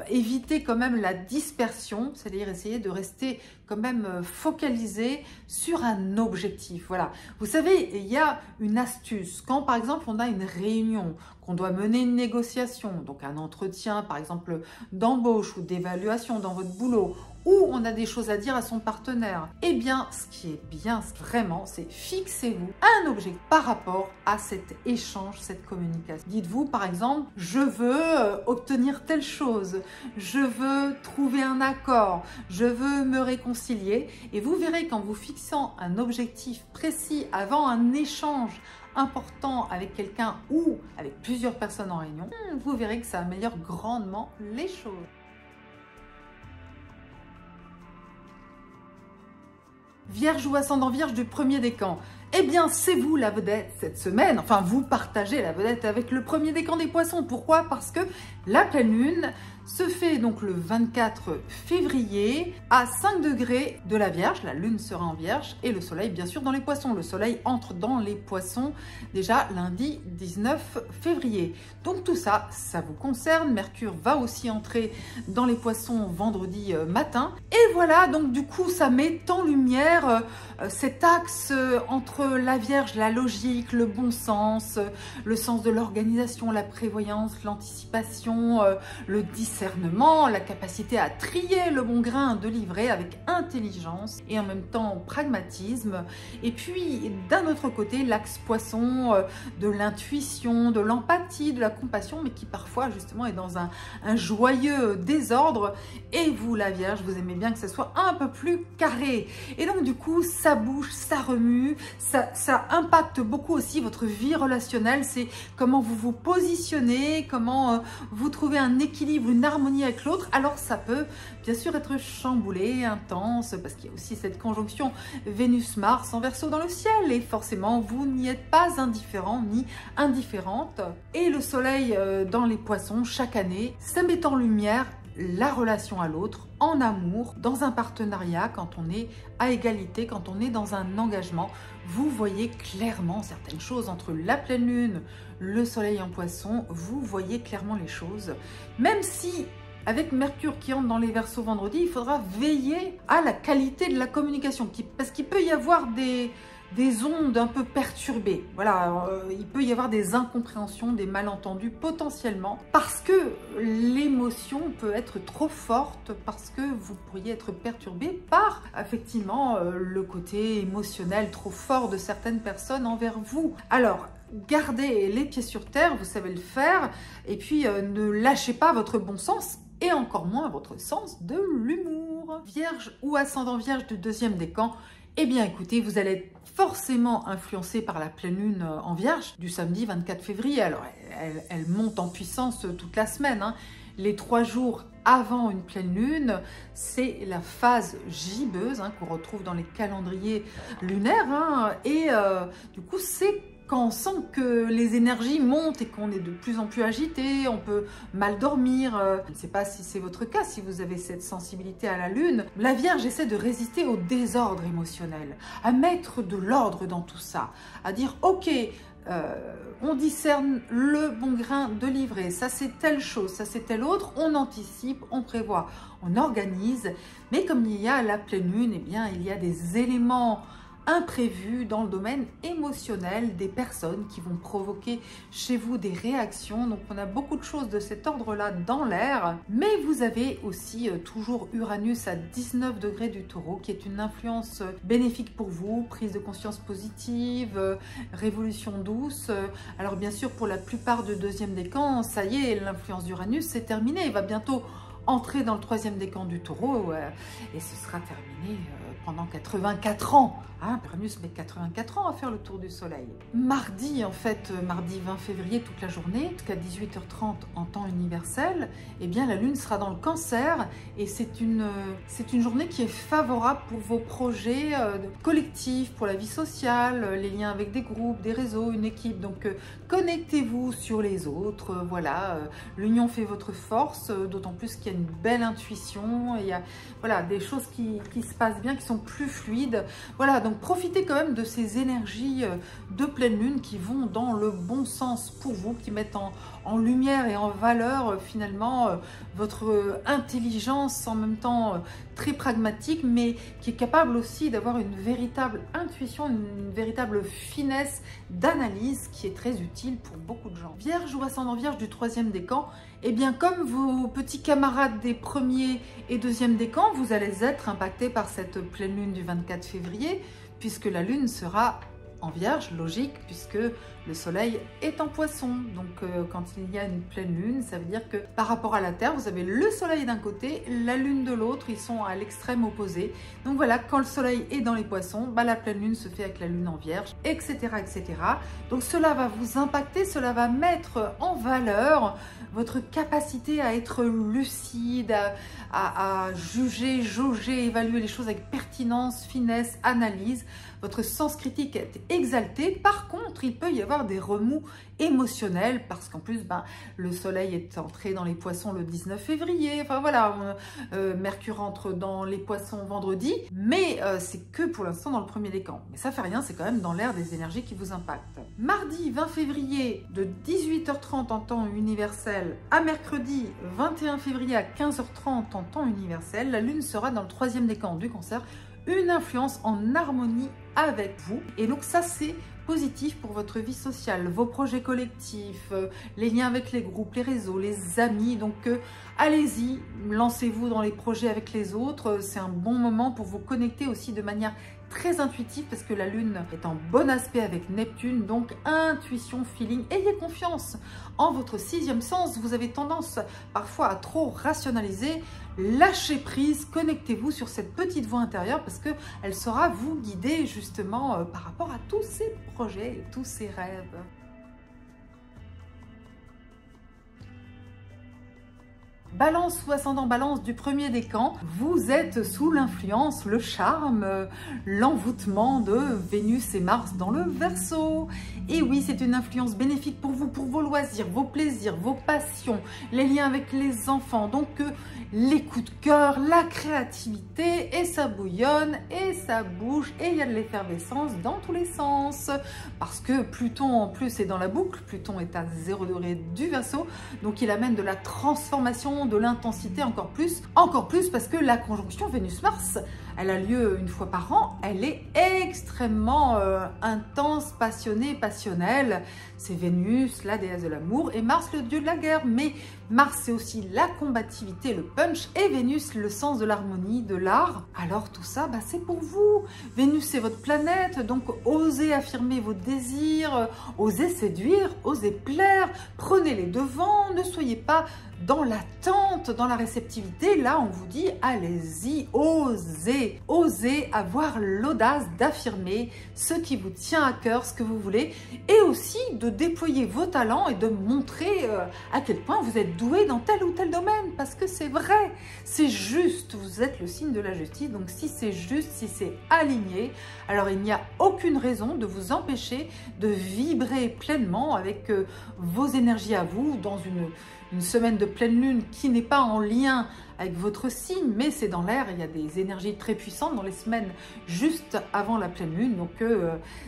évitez quand même la dispersion, c'est-à-dire essayer de rester quand même focalisé sur un objectif. Voilà. Vous savez, il y a une astuce. Quand par exemple on a une réunion, qu'on doit mener une négociation, donc un entretien par exemple d'embauche ou d'évaluation dans votre boulot, ou on a des choses à dire à son partenaire, eh bien ce qui est bien vraiment, c'est fixez-vous un objectif par rapport à cet échange, cette communication. Dites-vous par exemple, je veux obtenir telle chose, je veux trouver un accord, je veux me réconcilier, et vous verrez qu'en vous fixant un objectif précis avant un échange important avec quelqu'un ou avec plusieurs personnes en réunion, vous verrez que ça améliore grandement les choses. Vierge ou ascendant Vierge du premier décan, eh bien c'est vous la vedette cette semaine, enfin vous partagez la vedette avec le premier décan des Poissons. Pourquoi? Parce que la pleine lune se fait donc le 24 février à 5 degrés de la Vierge, la lune sera en Vierge et le soleil bien sûr dans les Poissons. Le soleil entre dans les Poissons déjà lundi 19 février. Donc tout ça, ça vous concerne. Mercure va aussi entrer dans les Poissons vendredi matin. Et voilà, donc du coup ça met en lumière cet axe entre la Vierge, la logique, le bon sens, le sens de l'organisation, la prévoyance, l'anticipation, le discernement, la capacité à trier le bon grain de livret avec intelligence et en même temps pragmatisme. Et puis d'un autre côté, l'axe Poisson de l'intuition, de l'empathie, de la compassion, mais qui parfois justement est dans un joyeux désordre. Et vous la Vierge, vous aimez bien que ça soit un peu plus carré. Et donc du coup, ça bouge, ça remue, ça impacte beaucoup aussi votre vie relationnelle. C'est comment vous vous positionnez, comment vous trouvez un équilibre, une harmonie avec l'autre. Alors ça peut bien sûr être chamboulé, intense, parce qu'il y a aussi cette conjonction Vénus-Mars en Verseau dans le ciel. Et forcément, vous n'y êtes pas indifférent ni indifférente. Et le soleil dans les poissons, chaque année, ça met en lumière la relation à l'autre, en amour, dans un partenariat, quand on est à égalité, quand on est dans un engagement. Vous voyez clairement certaines choses entre la pleine lune, le soleil en poisson, vous voyez clairement les choses. Même si, avec Mercure qui entre dans les Verseaux vendredi, il faudra veiller à la qualité de la communication, parce qu'il peut y avoir des ondes un peu perturbées. Voilà, il peut y avoir des incompréhensions, des malentendus potentiellement, parce que l'émotion peut être trop forte, parce que vous pourriez être perturbé par, effectivement, le côté émotionnel trop fort de certaines personnes envers vous. Alors, gardez les pieds sur terre, vous savez le faire, et puis ne lâchez pas votre bon sens, et encore moins votre sens de l'humour. Vierge ou ascendant Vierge du deuxième décan, eh bien écoutez, vous allez être forcément influencé par la pleine lune en Vierge du samedi 24 février. Alors elle monte en puissance toute la semaine, hein. Les 3 jours avant une pleine lune, c'est la phase gibbeuse, hein, qu'on retrouve dans les calendriers lunaires, hein, et du coup c'est quand on sent que les énergies montent et qu'on est de plus en plus agité, on peut mal dormir. Je ne sais pas si c'est votre cas, si vous avez cette sensibilité à la lune. La Vierge essaie de résister au désordre émotionnel, à mettre de l'ordre dans tout ça, à dire ok, on discerne le bon grain de livret, ça c'est telle chose, ça c'est telle autre, on anticipe, on prévoit, on organise. Mais comme il y a la pleine lune, eh bien il y a des éléments imprévus dans le domaine émotionnel des personnes qui vont provoquer chez vous des réactions. Donc on a beaucoup de choses de cet ordre-là dans l'air, mais vous avez aussi toujours Uranus à 19 degrés du Taureau, qui est une influence bénéfique pour vous, prise de conscience positive, révolution douce. Alors bien sûr, pour la plupart du deuxième décan, ça y est, l'influence d'Uranus c'est terminé, il va bientôt entrer dans le troisième décan du Taureau et ce sera terminé pendant 84 ans. Hein, Uranus met 84 ans à faire le tour du soleil. Mardi, en fait, mardi 20 février, toute la journée, jusqu'à 18h30 en temps universel, eh bien la lune sera dans le Cancer et c'est une journée qui est favorable pour vos projets collectifs, pour la vie sociale, les liens avec des groupes, des réseaux, une équipe. Donc connectez-vous sur les autres, voilà, l'union fait votre force, d'autant plus qu'il y a une belle intuition, il y a voilà, des choses qui se passent bien, qui sont plus fluides. Voilà, donc profitez quand même de ces énergies de pleine lune qui vont dans le bon sens pour vous, qui mettent en lumière et en valeur finalement votre intelligence, en même temps très pragmatique, mais qui est capable aussi d'avoir une véritable intuition, une véritable finesse d'analyse qui est très utile pour beaucoup de gens. Vierge ou ascendant Vierge du troisième décan, eh bien comme vos petits camarades des premiers et deuxième décan, vous allez être impactés par cette pleine lune du 24 février, puisque la lune sera en Vierge, logique, puisque le soleil est en Poisson. Donc quand il y a une pleine lune, ça veut dire que par rapport à la Terre, vous avez le soleil d'un côté, la lune de l'autre, ils sont à l'extrême opposé. Donc voilà, quand le soleil est dans les Poissons, bah, la pleine lune se fait avec la lune en Vierge, etc., etc. Donc cela va vous impacter, cela va mettre en valeur votre capacité à être lucide, à juger, jauger, évaluer les choses avec pertinence, finesse, analyse. Votre sens critique est exalté. Par contre, il peut y avoir des remous émotionnels parce qu'en plus, le soleil est entré dans les Poissons le 19 février. Enfin voilà, Mercure entre dans les Poissons vendredi, mais c'est que pour l'instant dans le premier décan. Mais ça fait rien, c'est quand même dans l'air des énergies qui vous impactent. Mardi 20 février de 18h30 en temps universel à mercredi 21 février à 15h30 en temps universel, la lune sera dans le troisième décan du Cancer, une influence en harmonie avec vous. Et donc ça, c'est positif pour votre vie sociale, vos projets collectifs, les liens avec les groupes, les réseaux, les amis. Donc allez-y, lancez-vous dans les projets avec les autres. C'est un bon moment pour vous connecter aussi de manière très intuitif parce que la Lune est en bon aspect avec Neptune, donc intuition, feeling. Ayez confiance en votre sixième sens. Vous avez tendance parfois à trop rationaliser. Lâchez prise, connectez-vous sur cette petite voix intérieure parce qu'elle saura vous guider justement par rapport à tous ces projets, tous ces rêves. Balance ou ascendant Balance du premier décan, vous êtes sous l'influence, le charme, l'envoûtement de Vénus et Mars dans le Verseau. Et oui, c'est une influence bénéfique pour vous, pour vos loisirs, vos plaisirs, vos passions, les liens avec les enfants. Donc les coups de cœur, la créativité, et ça bouillonne, et ça bouge, et il y a de l'effervescence dans tous les sens. Parce que Pluton en plus est dans la boucle, Pluton est à 0 degré du Verseau, donc il amène de la transformation, de l'intensité encore plus parce que la conjonction Vénus-Mars, elle a lieu une fois par an, elle est extrêmement intense, passionnée, passionnelle. C'est Vénus, la déesse de l'amour, et Mars, le dieu de la guerre. Mais Mars, c'est aussi la combativité, le punch, et Vénus, le sens de l'harmonie, de l'art. Alors tout ça, bah, c'est pour vous. Vénus, c'est votre planète, donc osez affirmer vos désirs, osez séduire, osez plaire, prenez les devants, ne soyez pas dans l'attente, dans la réceptivité. Là, on vous dit, allez-y, osez, osez avoir l'audace d'affirmer ce qui vous tient à cœur, ce que vous voulez, et aussi de déployer vos talents et de montrer à quel point vous êtes doué dans tel ou tel domaine, parce que c'est vrai, c'est juste, vous êtes le signe de la justice, donc si c'est juste, si c'est aligné, alors il n'y a aucune raison de vous empêcher de vibrer pleinement avec vos énergies à vous dans une semaine de pleine lune qui n'est pas en lien avec votre signe, mais c'est dans l'air. Il y a des énergies très puissantes dans les semaines juste avant la pleine lune, donc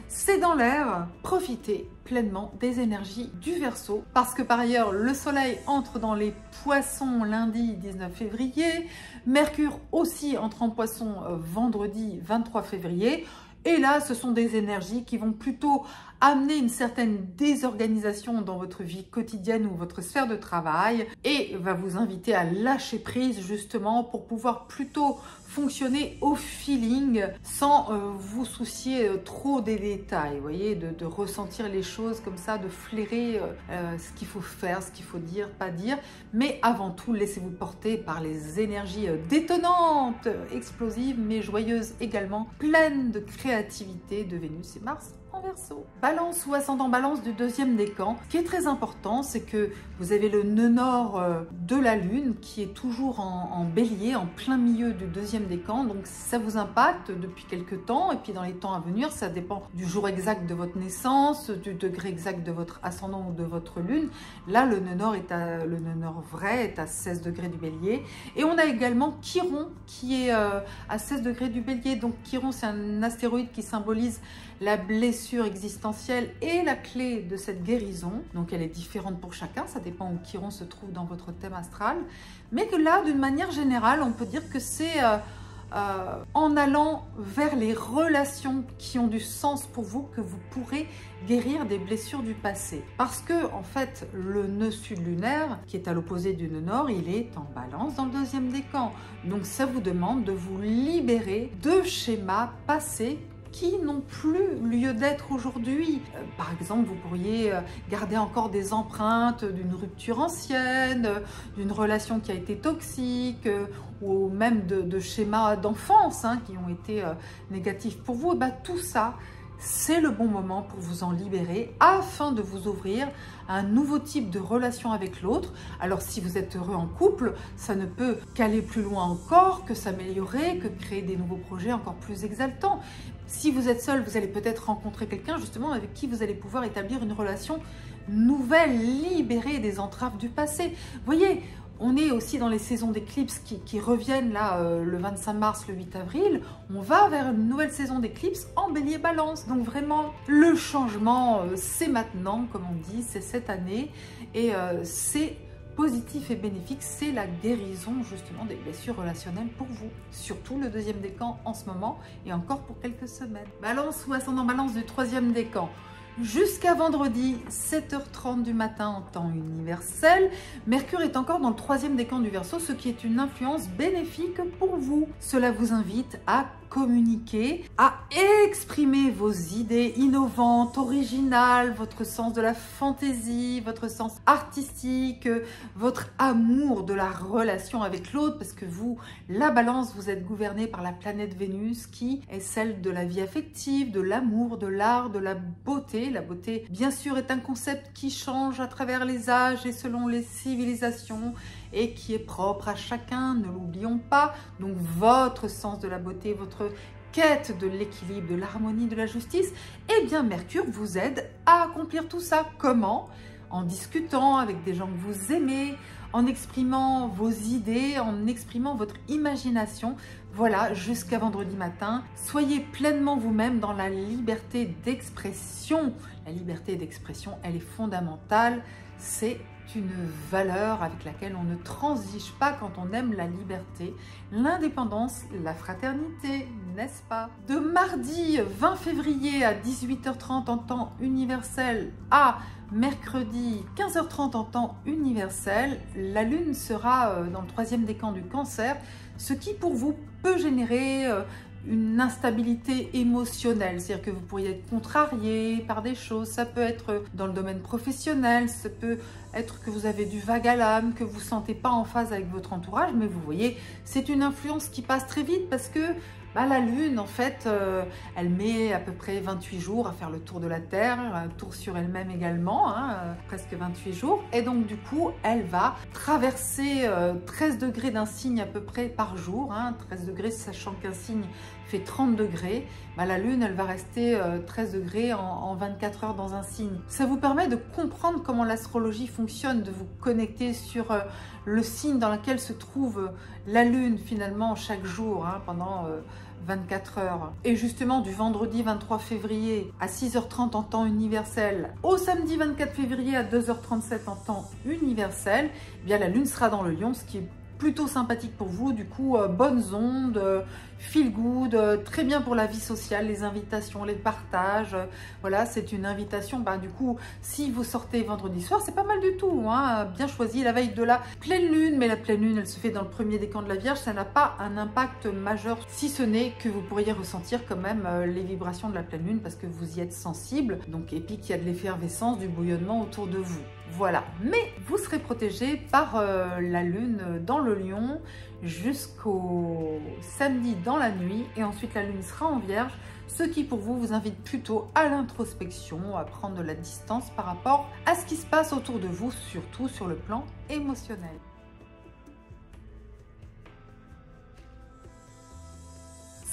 c'est dans l'air. Profitez pleinement des énergies du Verseau, parce que par ailleurs le soleil entre dans les poissons lundi 19 février, Mercure aussi entre en poisson vendredi 23 février, et là ce sont des énergies qui vont plutôt amener une certaine désorganisation dans votre vie quotidienne ou votre sphère de travail, et va vous inviter à lâcher prise justement pour pouvoir plutôt fonctionner au feeling sans vous soucier trop des détails, vous voyez, de ressentir les choses comme ça, de flairer ce qu'il faut faire, ce qu'il faut dire, pas dire, mais avant tout laissez-vous porter par les énergies détonnantes, explosives mais joyeuses également, pleines de créativité de Vénus et Mars en Verseau. Balance ou ascendant Balance du deuxième décan. Ce qui est très important, c'est que vous avez le nœud nord de la Lune qui est toujours en bélier, en plein milieu du deuxième décan. Donc ça vous impacte depuis quelques temps, et puis dans les temps à venir, ça dépend du jour exact de votre naissance, du degré exact de votre ascendant ou de votre Lune. Là, le nœud nord vrai est à 16 degrés du bélier. Et on a également Chiron qui est à 16 degrés du bélier. Donc Chiron, c'est un astéroïde qui symbolise la blessure existentielle et la clé de cette guérison. Donc elle est différente pour chacun, ça dépend où Chiron se trouve dans votre thème astral. Mais que là, d'une manière générale, on peut dire que c'est en allant vers les relations qui ont du sens pour vous que vous pourrez guérir des blessures du passé. Parce que, en fait, le nœud sud lunaire, qui est à l'opposé du nœud nord, il est en balance dans le deuxième décan. Donc ça vous demande de vous libérer de schémas passés qui n'ont plus lieu d'être aujourd'hui. Par exemple, vous pourriez garder encore des empreintes d'une rupture ancienne, d'une relation qui a été toxique, ou même de schémas d'enfance qui ont été négatifs pour vous. Et bien, tout ça, c'est le bon moment pour vous en libérer afin de vous ouvrir à un nouveau type de relation avec l'autre. Alors si vous êtes heureux en couple, ça ne peut qu'aller plus loin encore, que s'améliorer, que créer des nouveaux projets encore plus exaltants. Si vous êtes seul, vous allez peut-être rencontrer quelqu'un justement avec qui vous allez pouvoir établir une relation nouvelle, libérée des entraves du passé. Vous voyez, on est aussi dans les saisons d'éclipses qui reviennent là le 25 mars, le 8 avril. On va vers une nouvelle saison d'éclipses en bélier balance. Donc vraiment, le changement, c'est maintenant, comme on dit, c'est cette année. Et c'est positif et bénéfique, c'est la guérison justement des blessures relationnelles pour vous. Surtout le deuxième décan en ce moment et encore pour quelques semaines. Balance ou ascendant Balance du troisième décan. Jusqu'à vendredi, 7h30 du matin en temps universel, Mercure est encore dans le troisième décan du Verseau, ce qui est une influence bénéfique pour vous. Cela vous invite à communiquer, à exprimer vos idées innovantes, originales, votre sens de la fantaisie, votre sens artistique, votre amour de la relation avec l'autre, parce que vous, la balance, vous êtes gouverné par la planète Vénus qui est celle de la vie affective, de l'amour, de l'art, de la beauté. La beauté, bien sûr, est un concept qui change à travers les âges et selon les civilisations et qui est propre à chacun, ne l'oublions pas. Donc votre sens de la beauté, votre quête de l'équilibre, de l'harmonie, de la justice, eh bien Mercure vous aide à accomplir tout ça. Comment? En discutant avec des gens que vous aimez, en exprimant vos idées, en exprimant votre imagination. Voilà, jusqu'à vendredi matin. Soyez pleinement vous-même dans la liberté d'expression. La liberté d'expression, elle est fondamentale. C'est une valeur avec laquelle on ne transige pas quand on aime la liberté, l'indépendance, la fraternité, n'est-ce pas? De mardi 20 février à 18h30 en temps universel à mercredi 15h30 en temps universel, la Lune sera dans le 3e décan du Cancer, ce qui pour vous peut générer une instabilité émotionnelle, c'est-à-dire que vous pourriez être contrarié par des choses, ça peut être dans le domaine professionnel, ça peut être que vous avez du vague à l'âme, que vous ne sentez pas en phase avec votre entourage, mais vous voyez, c'est une influence qui passe très vite parce que la Lune, en fait, elle met à peu près 28 jours à faire le tour de la Terre, un tour sur elle-même également, presque 28 jours. Et donc, du coup, elle va traverser 13 degrés d'un signe à peu près par jour. 13 degrés, sachant qu'un signe fait 30 degrés. La Lune, elle va rester 13 degrés en 24 heures dans un signe. Ça vous permet de comprendre comment l'astrologie fonctionne, de vous connecter sur le signe dans lequel se trouve la Lune, finalement, chaque jour, pendant 24 heures. Et justement, du vendredi 23 février à 6h30 en temps universel au samedi 24 février à 2h37 en temps universel, eh bien la Lune sera dans le Lion, ce qui est plutôt sympathique pour vous, du coup bonnes ondes, feel good, très bien pour la vie sociale, les invitations, les partages, voilà, c'est une invitation, du coup si vous sortez vendredi soir, c'est pas mal du tout, bien choisi, la veille de la pleine lune, mais la pleine lune elle se fait dans le 1er décan de la Vierge, ça n'a pas un impact majeur, si ce n'est que vous pourriez ressentir quand même les vibrations de la pleine lune parce que vous y êtes sensible, donc et puis qu'il y a de l'effervescence, du bouillonnement autour de vous. Voilà, mais vous serez protégé par la Lune dans le Lion jusqu'au samedi dans la nuit et ensuite la Lune sera en Vierge, ce qui pour vous vous invite plutôt à l'introspection, à prendre de la distance par rapport à ce qui se passe autour de vous, surtout sur le plan émotionnel.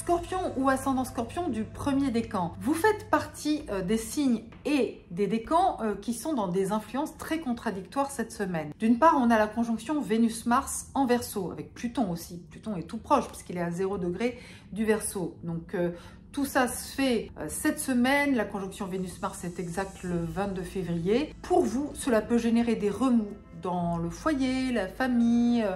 Scorpion ou ascendant Scorpion du 1er décan. Vous faites partie des signes et des décans qui sont dans des influences très contradictoires cette semaine. D'une part, on a la conjonction Vénus-Mars en Verseau, avec Pluton aussi. Pluton est tout proche puisqu'il est à 0 degré du Verseau. Donc, tout ça se fait cette semaine. La conjonction Vénus-Mars est exacte le 22 février. Pour vous, cela peut générer des remous dans le foyer, la famille,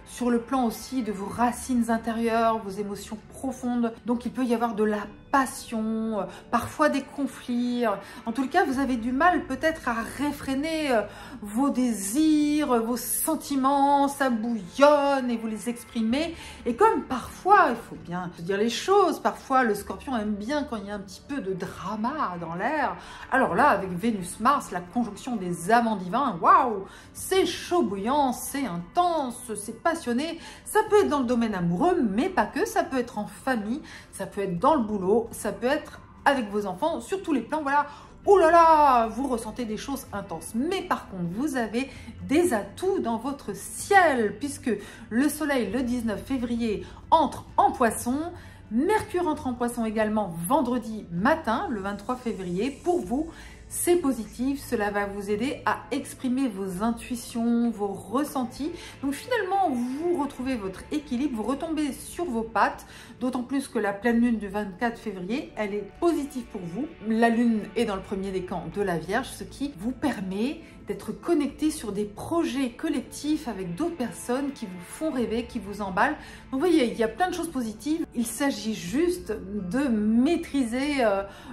sur le plan aussi de vos racines intérieures, vos émotions profondes. Donc il peut y avoir de la passion, parfois des conflits. En tout cas, vous avez du mal peut-être à réfréner vos désirs, vos sentiments, ça bouillonne et vous les exprimez. Et comme parfois, il faut bien se dire les choses, parfois le Scorpion aime bien quand il y a un petit peu de drama dans l'air. Alors là, avec Vénus-Mars, la conjonction des amants divins, waouh, c'est chaud bouillant, c'est intense, c'est passionné. Ça peut être dans le domaine amoureux, mais pas que, ça peut être en famille, ça peut être dans le boulot, ça peut être avec vos enfants, sur tous les plans, voilà. Oh là là, vous ressentez des choses intenses. Mais par contre, vous avez des atouts dans votre ciel, puisque le soleil, le 19 février, entre en Poisson. Mercure entre en Poisson également vendredi matin, le 23 février. Pour vous, c'est positif, cela va vous aider à exprimer vos intuitions, vos ressentis. Donc finalement, vous retrouvez votre équilibre, vous retombez sur vos pattes, d'autant plus que la pleine lune du 24 février, elle est positive pour vous. La lune est dans le 1er décan de la Vierge, ce qui vous permet d'être connecté sur des projets collectifs avec d'autres personnes qui vous font rêver, qui vous emballent. Donc vous voyez, il y a plein de choses positives. Il s'agit juste de maîtriser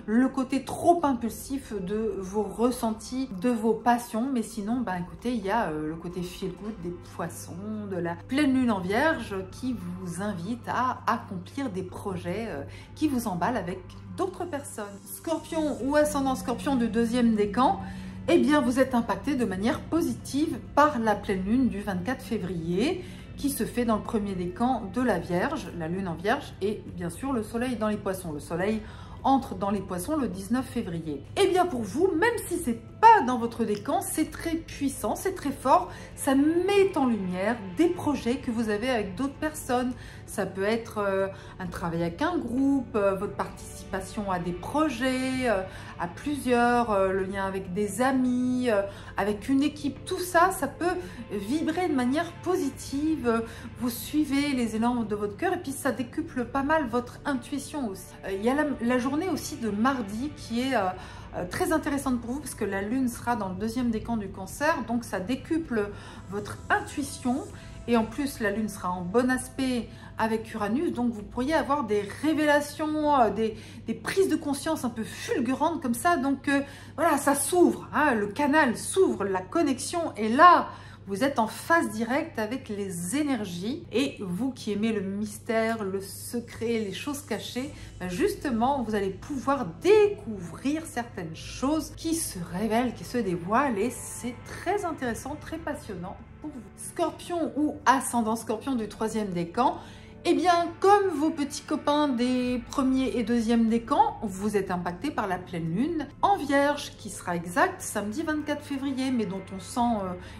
le côté trop impulsif de vos ressentis, de vos passions. Mais sinon, ben, écoutez, il y a le côté feel good des poissons, de la pleine lune en vierge qui vous invite à accomplir des projets qui vous emballent avec d'autres personnes. Scorpion ou ascendant Scorpion du deuxième décan, eh bien vous êtes impacté de manière positive par la pleine lune du 24 février qui se fait dans le premier décan de la Vierge, la lune en Vierge et bien sûr le soleil dans les poissons. Le soleil entre dans les poissons le 19 février. Eh bien pour vous, même si c'est pas dans votre décan, c'est très puissant, c'est très fort, ça met en lumière des projets que vous avez avec d'autres personnes. Ça peut être un travail avec un groupe, votre participation à des projets, à plusieurs, le lien avec des amis, avec une équipe, tout ça, ça peut vibrer de manière positive. Vous suivez les élans de votre cœur et puis ça décuple pas mal votre intuition aussi. Il y a la journée aussi de mardi qui est très intéressante pour vous parce que la lune sera dans le deuxième décan du Cancer, donc ça décuple votre intuition et en plus la lune sera en bon aspect avec Uranus, donc vous pourriez avoir des révélations, des prises de conscience un peu fulgurantes comme ça, donc voilà, ça s'ouvre, hein, le canal s'ouvre, la connexion est là. Vous êtes en phase directe avec les énergies et vous qui aimez le mystère, le secret, les choses cachées, ben justement, vous allez pouvoir découvrir certaines choses qui se révèlent, qui se dévoilent et c'est très intéressant, très passionnant pour vous. Scorpion ou ascendant Scorpion du troisième décan, eh bien, comme vos petits copains des premiers et deuxième décans, vous êtes impacté par la pleine lune en Vierge qui sera exacte samedi 24 février, mais dont on sent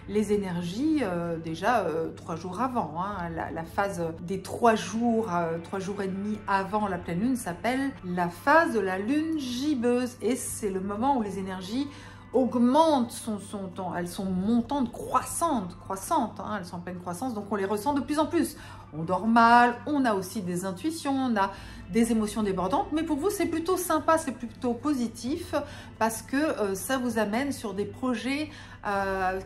les énergies déjà 3 jours avant. Hein. La phase des 3 jours et demi avant la pleine lune s'appelle la phase de la lune gibbeuse et c'est le moment où les énergies augmentent son temps, elles sont montantes, croissantes, hein, elles sont en pleine croissance, donc on les ressent de plus en plus. On dort mal, on a aussi des intuitions, on a des émotions débordantes, mais pour vous c'est plutôt sympa, c'est plutôt positif parce que ça vous amène sur des projets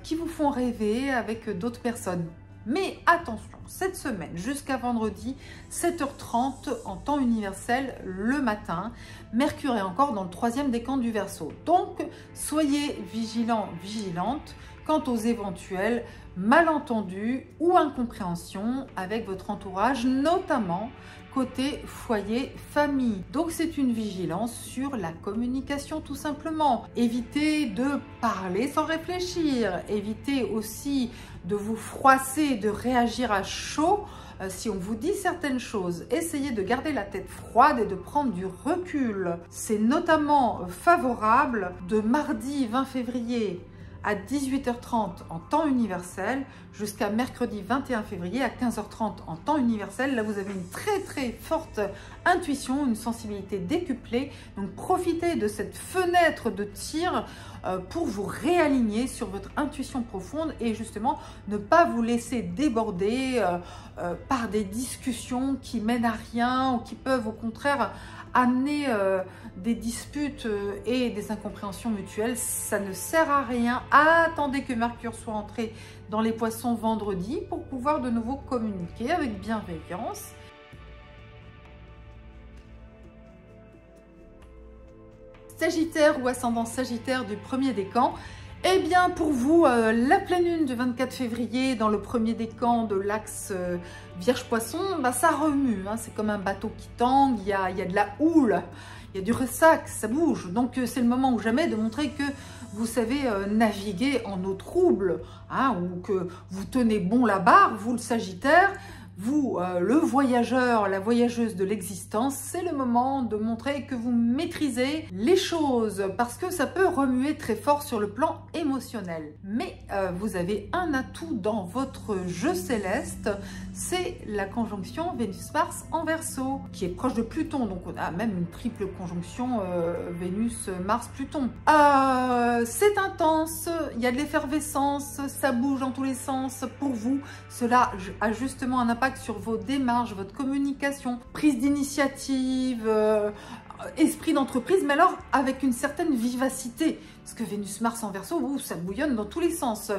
qui vous font rêver avec d'autres personnes. Mais attention, cette semaine jusqu'à vendredi, 7h30 en temps universel le matin, Mercure est encore dans le troisième décan du Verseau. Donc, soyez vigilants, vigilantes quant aux éventuels malentendus ou incompréhensions avec votre entourage, notamment côté foyer, famille. Donc c'est une vigilance sur la communication tout simplement. Évitez de parler sans réfléchir. Évitez aussi de vous froisser, de réagir à chaud. Si on vous dit certaines choses, essayez de garder la tête froide et de prendre du recul. C'est notamment favorable de mardi 20 février à 18h30 en temps universel jusqu'à mercredi 21 février à 15h30 en temps universel. Là, vous avez une très forte intuition, une sensibilité décuplée. Donc, profitez de cette fenêtre de tir pour vous réaligner sur votre intuition profonde et justement ne pas vous laisser déborder par des discussions qui mènent à rien ou qui peuvent au contraire amener des disputes et des incompréhensions mutuelles. Ça ne sert à rien. Attendez que Mercure soit entré dans les poissons vendredi pour pouvoir de nouveau communiquer avec bienveillance. Sagittaire ou ascendant Sagittaire du premier décan, eh bien pour vous, la pleine lune du 24 février dans le premier décan de l'axe Vierge-Poisson, bah, ça remue, hein, c'est comme un bateau qui tangue, il y a de la houle, il y a du ressac, ça bouge. Donc c'est le moment ou jamais de montrer que vous savez naviguer en eau trouble, hein, ou que vous tenez bon la barre, vous le Sagittaire. Vous, le voyageur, la voyageuse de l'existence, c'est le moment de montrer que vous maîtrisez les choses parce que ça peut remuer très fort sur le plan émotionnel. Mais vous avez un atout dans votre jeu céleste, c'est la conjonction Vénus-Mars en Verseau qui est proche de Pluton. Donc on a même une triple conjonction Vénus-Mars-Pluton. C'est intense, il y a de l'effervescence, ça bouge dans tous les sens pour vous. Cela a justement un impact impact sur vos démarches, votre communication, prise d'initiative, esprit d'entreprise, mais alors avec une certaine vivacité. Parce que Vénus-Mars en Verseau, ça bouillonne dans tous les sens.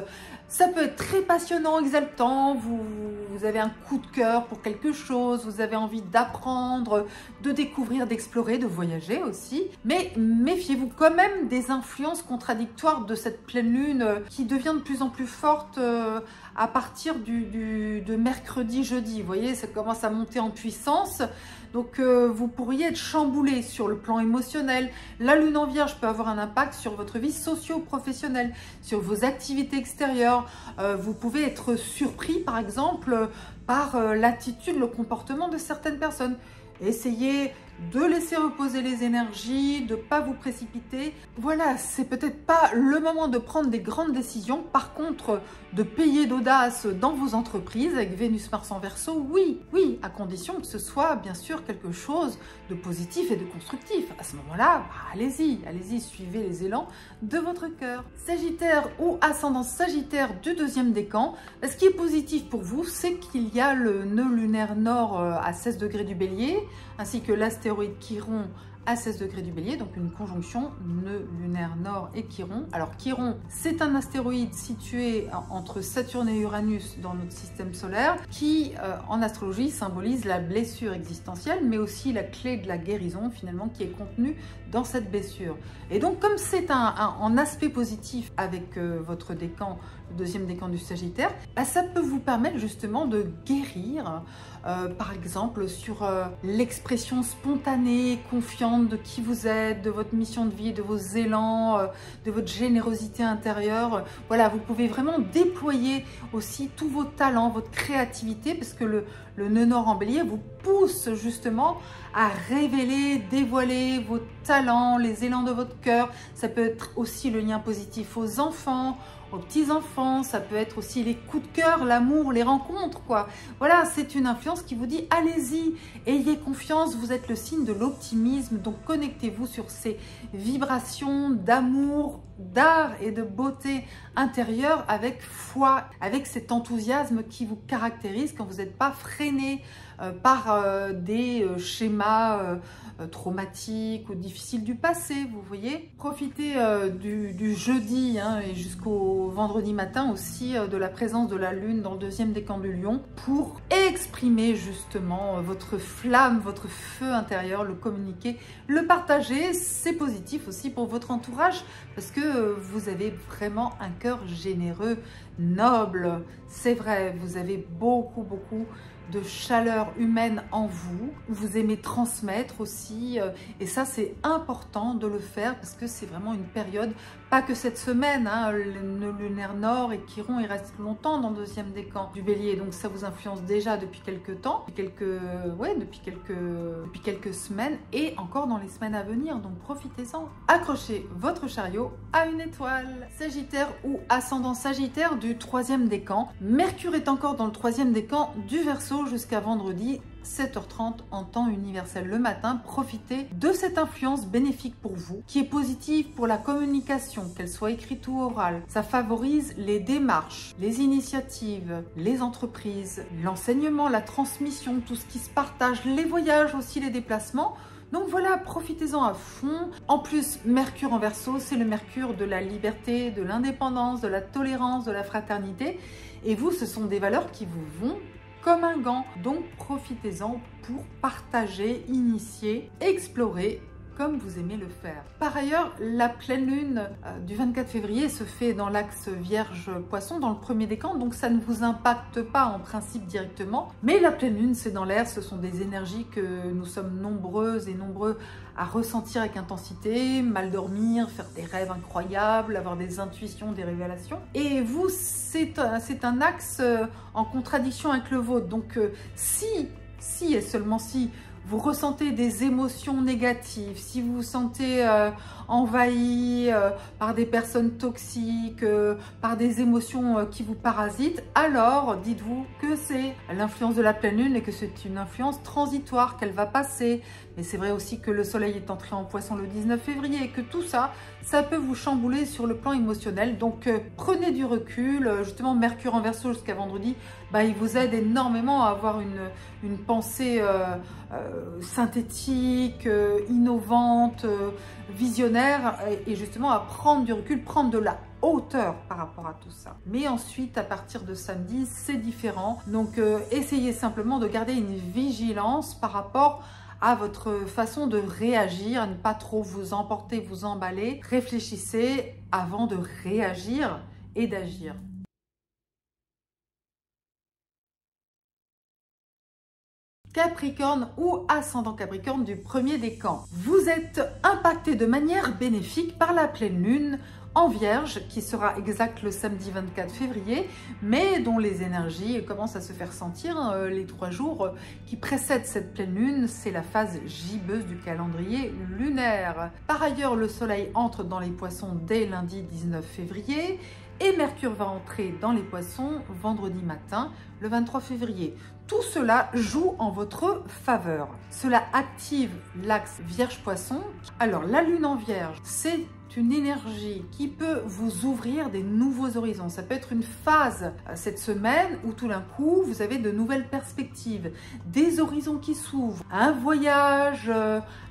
Ça peut être très passionnant, exaltant, vous avez un coup de cœur pour quelque chose, vous avez envie d'apprendre, de découvrir, d'explorer, de voyager aussi. Mais méfiez-vous quand même des influences contradictoires de cette pleine lune qui devient de plus en plus forte à partir de mercredi, jeudi. Vous voyez, ça commence à monter en puissance. Donc, vous pourriez être chamboulé sur le plan émotionnel. La lune en Vierge peut avoir un impact sur votre vie socio-professionnelle, sur vos activités extérieures. Vous pouvez être surpris, par exemple, par l'attitude, le comportement de certaines personnes. Essayez de laisser reposer les énergies, de ne pas vous précipiter. Voilà, c'est peut-être pas le moment de prendre des grandes décisions. Par contre, de payer d'audace dans vos entreprises avec Vénus-Mars en Verseau, oui, à condition que ce soit bien sûr quelque chose de positif et de constructif. À ce moment-là, allez-y, suivez les élans de votre cœur. Sagittaire ou ascendant Sagittaire du deuxième décan, ce qui est positif pour vous, c'est qu'il y a le nœud lunaire nord à 16 degrés du Bélier, ainsi que l'astéroïde Chiron à 16 degrés du Bélier, donc une conjonction nœud lunaire nord et Chiron. Alors Chiron, c'est un astéroïde situé entre Saturne et Uranus dans notre système solaire qui, en astrologie, symbolise la blessure existentielle, mais aussi la clé de la guérison finalement qui est contenue dans cette blessure. Et donc comme c'est en aspect positif avec votre décan, le deuxième décan du Sagittaire, ça peut vous permettre justement de guérir, par exemple sur l'expression spontanée, confiante de qui vous êtes, de votre mission de vie, de vos élans, de votre générosité intérieure. Voilà, vous pouvez vraiment déployer aussi tous vos talents, votre créativité, parce que le nœud nord en Bélier vous pousse justement à révéler, dévoiler vos talents, les élans de votre cœur. Ça peut être aussi le lien positif aux enfants, aux petits-enfants, ça peut être aussi les coups de cœur, l'amour, les rencontres, quoi. Voilà, c'est une influence qui vous dit allez-y, ayez confiance, vous êtes le signe de l'optimisme, donc connectez-vous sur ces vibrations d'amour, d'art et de beauté intérieure avec foi, avec cet enthousiasme qui vous caractérise quand vous n'êtes pas freiné par des schémas traumatiques ou difficiles du passé, vous voyez. Profitez du jeudi et jusqu'au vendredi matin aussi de la présence de la lune dans le deuxième décan du Lion pour exprimer justement votre flamme, votre feu intérieur, le communiquer, le partager. C'est positif aussi pour votre entourage parce que vous avez vraiment un cœur généreux, noble. C'est vrai, vous avez beaucoup de chaleur humaine en vous, vous aimez transmettre aussi et ça c'est important de le faire parce que c'est vraiment une période, pas que cette semaine, le lunaire nord et Chiron il reste longtemps dans le deuxième décan du Bélier, donc ça vous influence déjà depuis quelques temps, depuis quelques semaines et encore dans les semaines à venir, donc profitez-en. Accrochez votre chariot à une étoile. Sagittaire ou ascendant Sagittaire du troisième décan, Mercure est encore dans le troisième décan du Verseau jusqu'à vendredi 7h30 en temps universel le matin. Profitez de cette influence bénéfique pour vous, qui est positive pour la communication, qu'elle soit écrite ou orale. Ça favorise les démarches, les initiatives, les entreprises, l'enseignement, la transmission, tout ce qui se partage, les voyages aussi, les déplacements. Donc voilà, profitez-en à fond. En plus, Mercure en Verseau, c'est le Mercure de la liberté, de l'indépendance, de la tolérance, de la fraternité. Et vous, ce sont des valeurs qui vous vont comme un gant. Donc profitez-en pour partager, initier, explorer comme vous aimez le faire. Par ailleurs, la pleine lune du 24 février se fait dans l'axe Vierge-Poisson, dans le premier décan, donc ça ne vous impacte pas en principe directement. Mais la pleine lune, c'est dans l'air, ce sont des énergies que nous sommes nombreuses et nombreux à ressentir avec intensité, mal dormir, faire des rêves incroyables, avoir des intuitions, des révélations. Et vous, c'est un axe en contradiction avec le vôtre. Donc si et seulement si vous ressentez des émotions négatives, si vous vous sentez envahi par des personnes toxiques, par des émotions qui vous parasitent, alors dites-vous que c'est l'influence de la pleine lune et que c'est une influence transitoire, qu'elle va passer. Mais c'est vrai aussi que le soleil est entré en Poisson le 19 février et que tout ça, ça peut vous chambouler sur le plan émotionnel. Donc prenez du recul, justement Mercure en Verseau jusqu'à vendredi bah, il vous aide énormément à avoir une pensée synthétique, innovante, visionnaire, et justement à prendre du recul, prendre de la hauteur par rapport à tout ça. Mais ensuite, à partir de samedi, c'est différent. Donc, essayez simplement de garder une vigilance par rapport à votre façon de réagir, à ne pas trop vous emporter, vous emballer. Réfléchissez avant de réagir et d'agir. Capricorne ou ascendant Capricorne du premier décan. Vous êtes impacté de manière bénéfique par la pleine lune en Vierge, qui sera exacte le samedi 24 février, mais dont les énergies commencent à se faire sentir les 3 jours qui précèdent cette pleine lune. C'est la phase gibbeuse du calendrier lunaire. Par ailleurs, le soleil entre dans les poissons dès lundi 19 février et Mercure va entrer dans les poissons vendredi matin, le 23 février. Tout cela joue en votre faveur. Cela active l'axe Vierge-Poisson. Alors, la lune en Vierge, c'est une énergie qui peut vous ouvrir des nouveaux horizons. Ça peut être une phase cette semaine où tout d'un coup, vous avez de nouvelles perspectives, des horizons qui s'ouvrent, un voyage,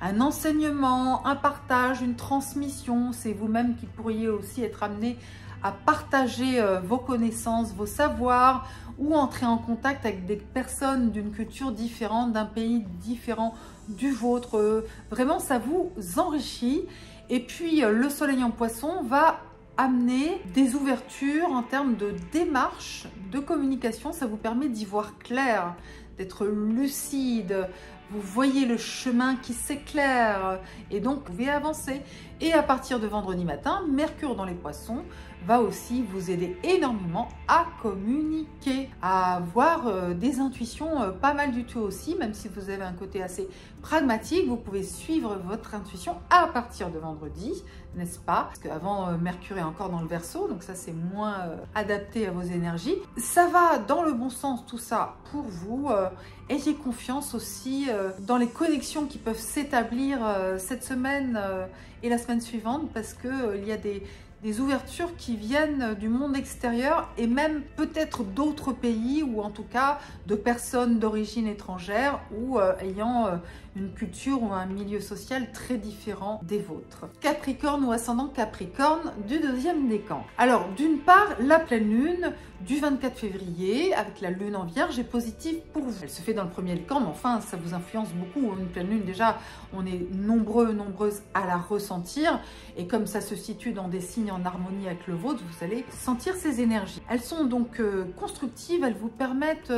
un enseignement, un partage, une transmission. C'est vous-même qui pourriez aussi être amené à partager vos connaissances, vos savoirs, ou entrer en contact avec des personnes d'une culture différente, d'un pays différent du vôtre. Vraiment, ça vous enrichit. Et puis, le soleil en poisson va amener des ouvertures en termes de démarche, de communication. Ça vous permet d'y voir clair, d'être lucide. Vous voyez le chemin qui s'éclaire et donc vous pouvez avancer. Et à partir de vendredi matin, Mercure dans les poissons va aussi vous aider énormément à communiquer, à avoir des intuitions pas mal du tout aussi, même si vous avez un côté assez pragmatique, vous pouvez suivre votre intuition à partir de vendredi, n'est-ce pas? Parce qu'avant, Mercure est encore dans le Verseau, donc ça c'est moins adapté à vos énergies. Ça va dans le bon sens tout ça pour vous. Ayez confiance aussi dans les connexions qui peuvent s'établir cette semaine et la semaine suivante, parce qu'il y a des ouvertures qui viennent du monde extérieur et même peut-être d'autres pays, ou en tout cas de personnes d'origine étrangère ou ayant une culture ou un milieu social très différent des vôtres. Capricorne ou ascendant Capricorne du deuxième décan. Alors d'une part, la pleine lune du 24 février avec la lune en Vierge est positive pour vous. Elle se fait dans le premier décan, mais enfin ça vous influence beaucoup. Une pleine lune, déjà on est nombreuses à la ressentir, et comme ça se situe dans des signes en harmonie avec le vôtre, vous allez sentir ces énergies. Elles sont donc constructives, elles vous permettent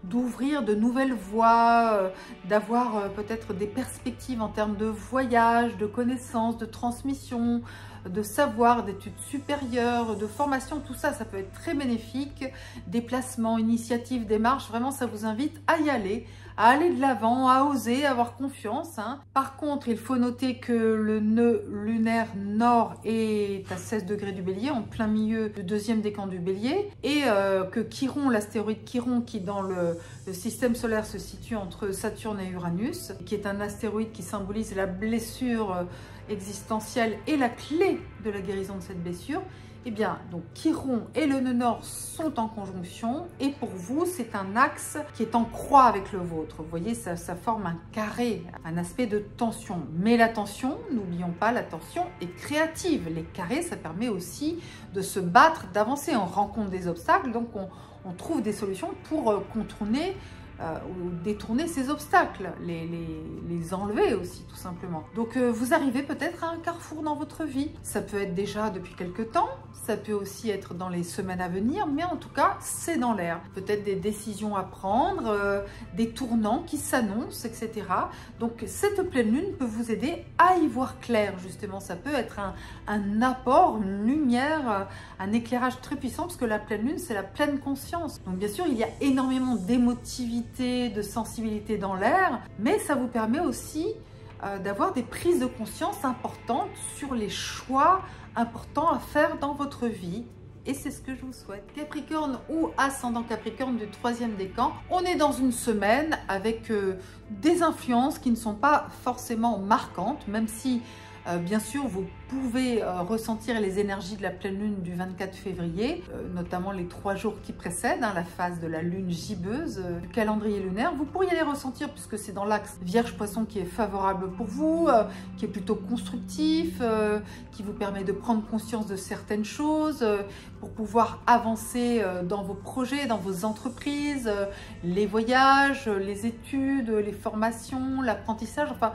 d'ouvrir de nouvelles voies, d'avoir peut-être des perspectives en termes de voyage, de connaissances, de transmission, de savoir, d'études supérieures, de formation. Tout ça, ça peut être très bénéfique. Déplacements, initiatives, démarches, vraiment ça vous invite à y aller, à aller de l'avant, à oser, à avoir confiance. Par contre, il faut noter que le nœud lunaire nord est à 16 degrés du Bélier, en plein milieu du deuxième décan du Bélier, et que Chiron, l'astéroïde Chiron, qui dans le système solaire se situe entre Saturne et Uranus, qui est un astéroïde qui symbolise la blessure existentielle et la clé de la guérison de cette blessure. Eh bien, donc Chiron et le nœud nord sont en conjonction, et pour vous, c'est un axe qui est en croix avec le vôtre. Vous voyez, ça forme un carré, un aspect de tension. Mais la tension, n'oublions pas, la tension est créative. Les carrés, ça permet aussi de se battre, d'avancer. On rencontre des obstacles, donc on trouve des solutions pour contourner ou détourner ces obstacles, les enlever aussi tout simplement. Donc vous arrivez peut-être à un carrefour dans votre vie. Ça peut être déjà depuis quelques temps, ça peut aussi être dans les semaines à venir, mais en tout cas c'est dans l'air. Peut-être des décisions à prendre, des tournants qui s'annoncent, etc. Donc cette pleine lune peut vous aider à y voir clair justement. Ça peut être un apport, une lumière, un éclairage très puissant, parce que la pleine lune c'est la pleine conscience. Donc bien sûr il y a énormément d'émotivité, de sensibilité dans l'air, mais ça vous permet aussi d'avoir des prises de conscience importantes sur les choix importants à faire dans votre vie. Et c'est ce que je vous souhaite. Capricorne ou ascendant Capricorne du troisième décan, on est dans une semaine avec des influences qui ne sont pas forcément marquantes, même si Bien sûr, vous pouvez ressentir les énergies de la pleine lune du 24 février, notamment les 3 jours qui précèdent, la phase de la lune gibbeuse du calendrier lunaire. Vous pourriez les ressentir puisque c'est dans l'axe Vierge-Poisson qui est favorable pour vous, qui est plutôt constructif, qui vous permet de prendre conscience de certaines choses, pour pouvoir avancer dans vos projets, dans vos entreprises, les voyages, les études, les formations, l'apprentissage, enfin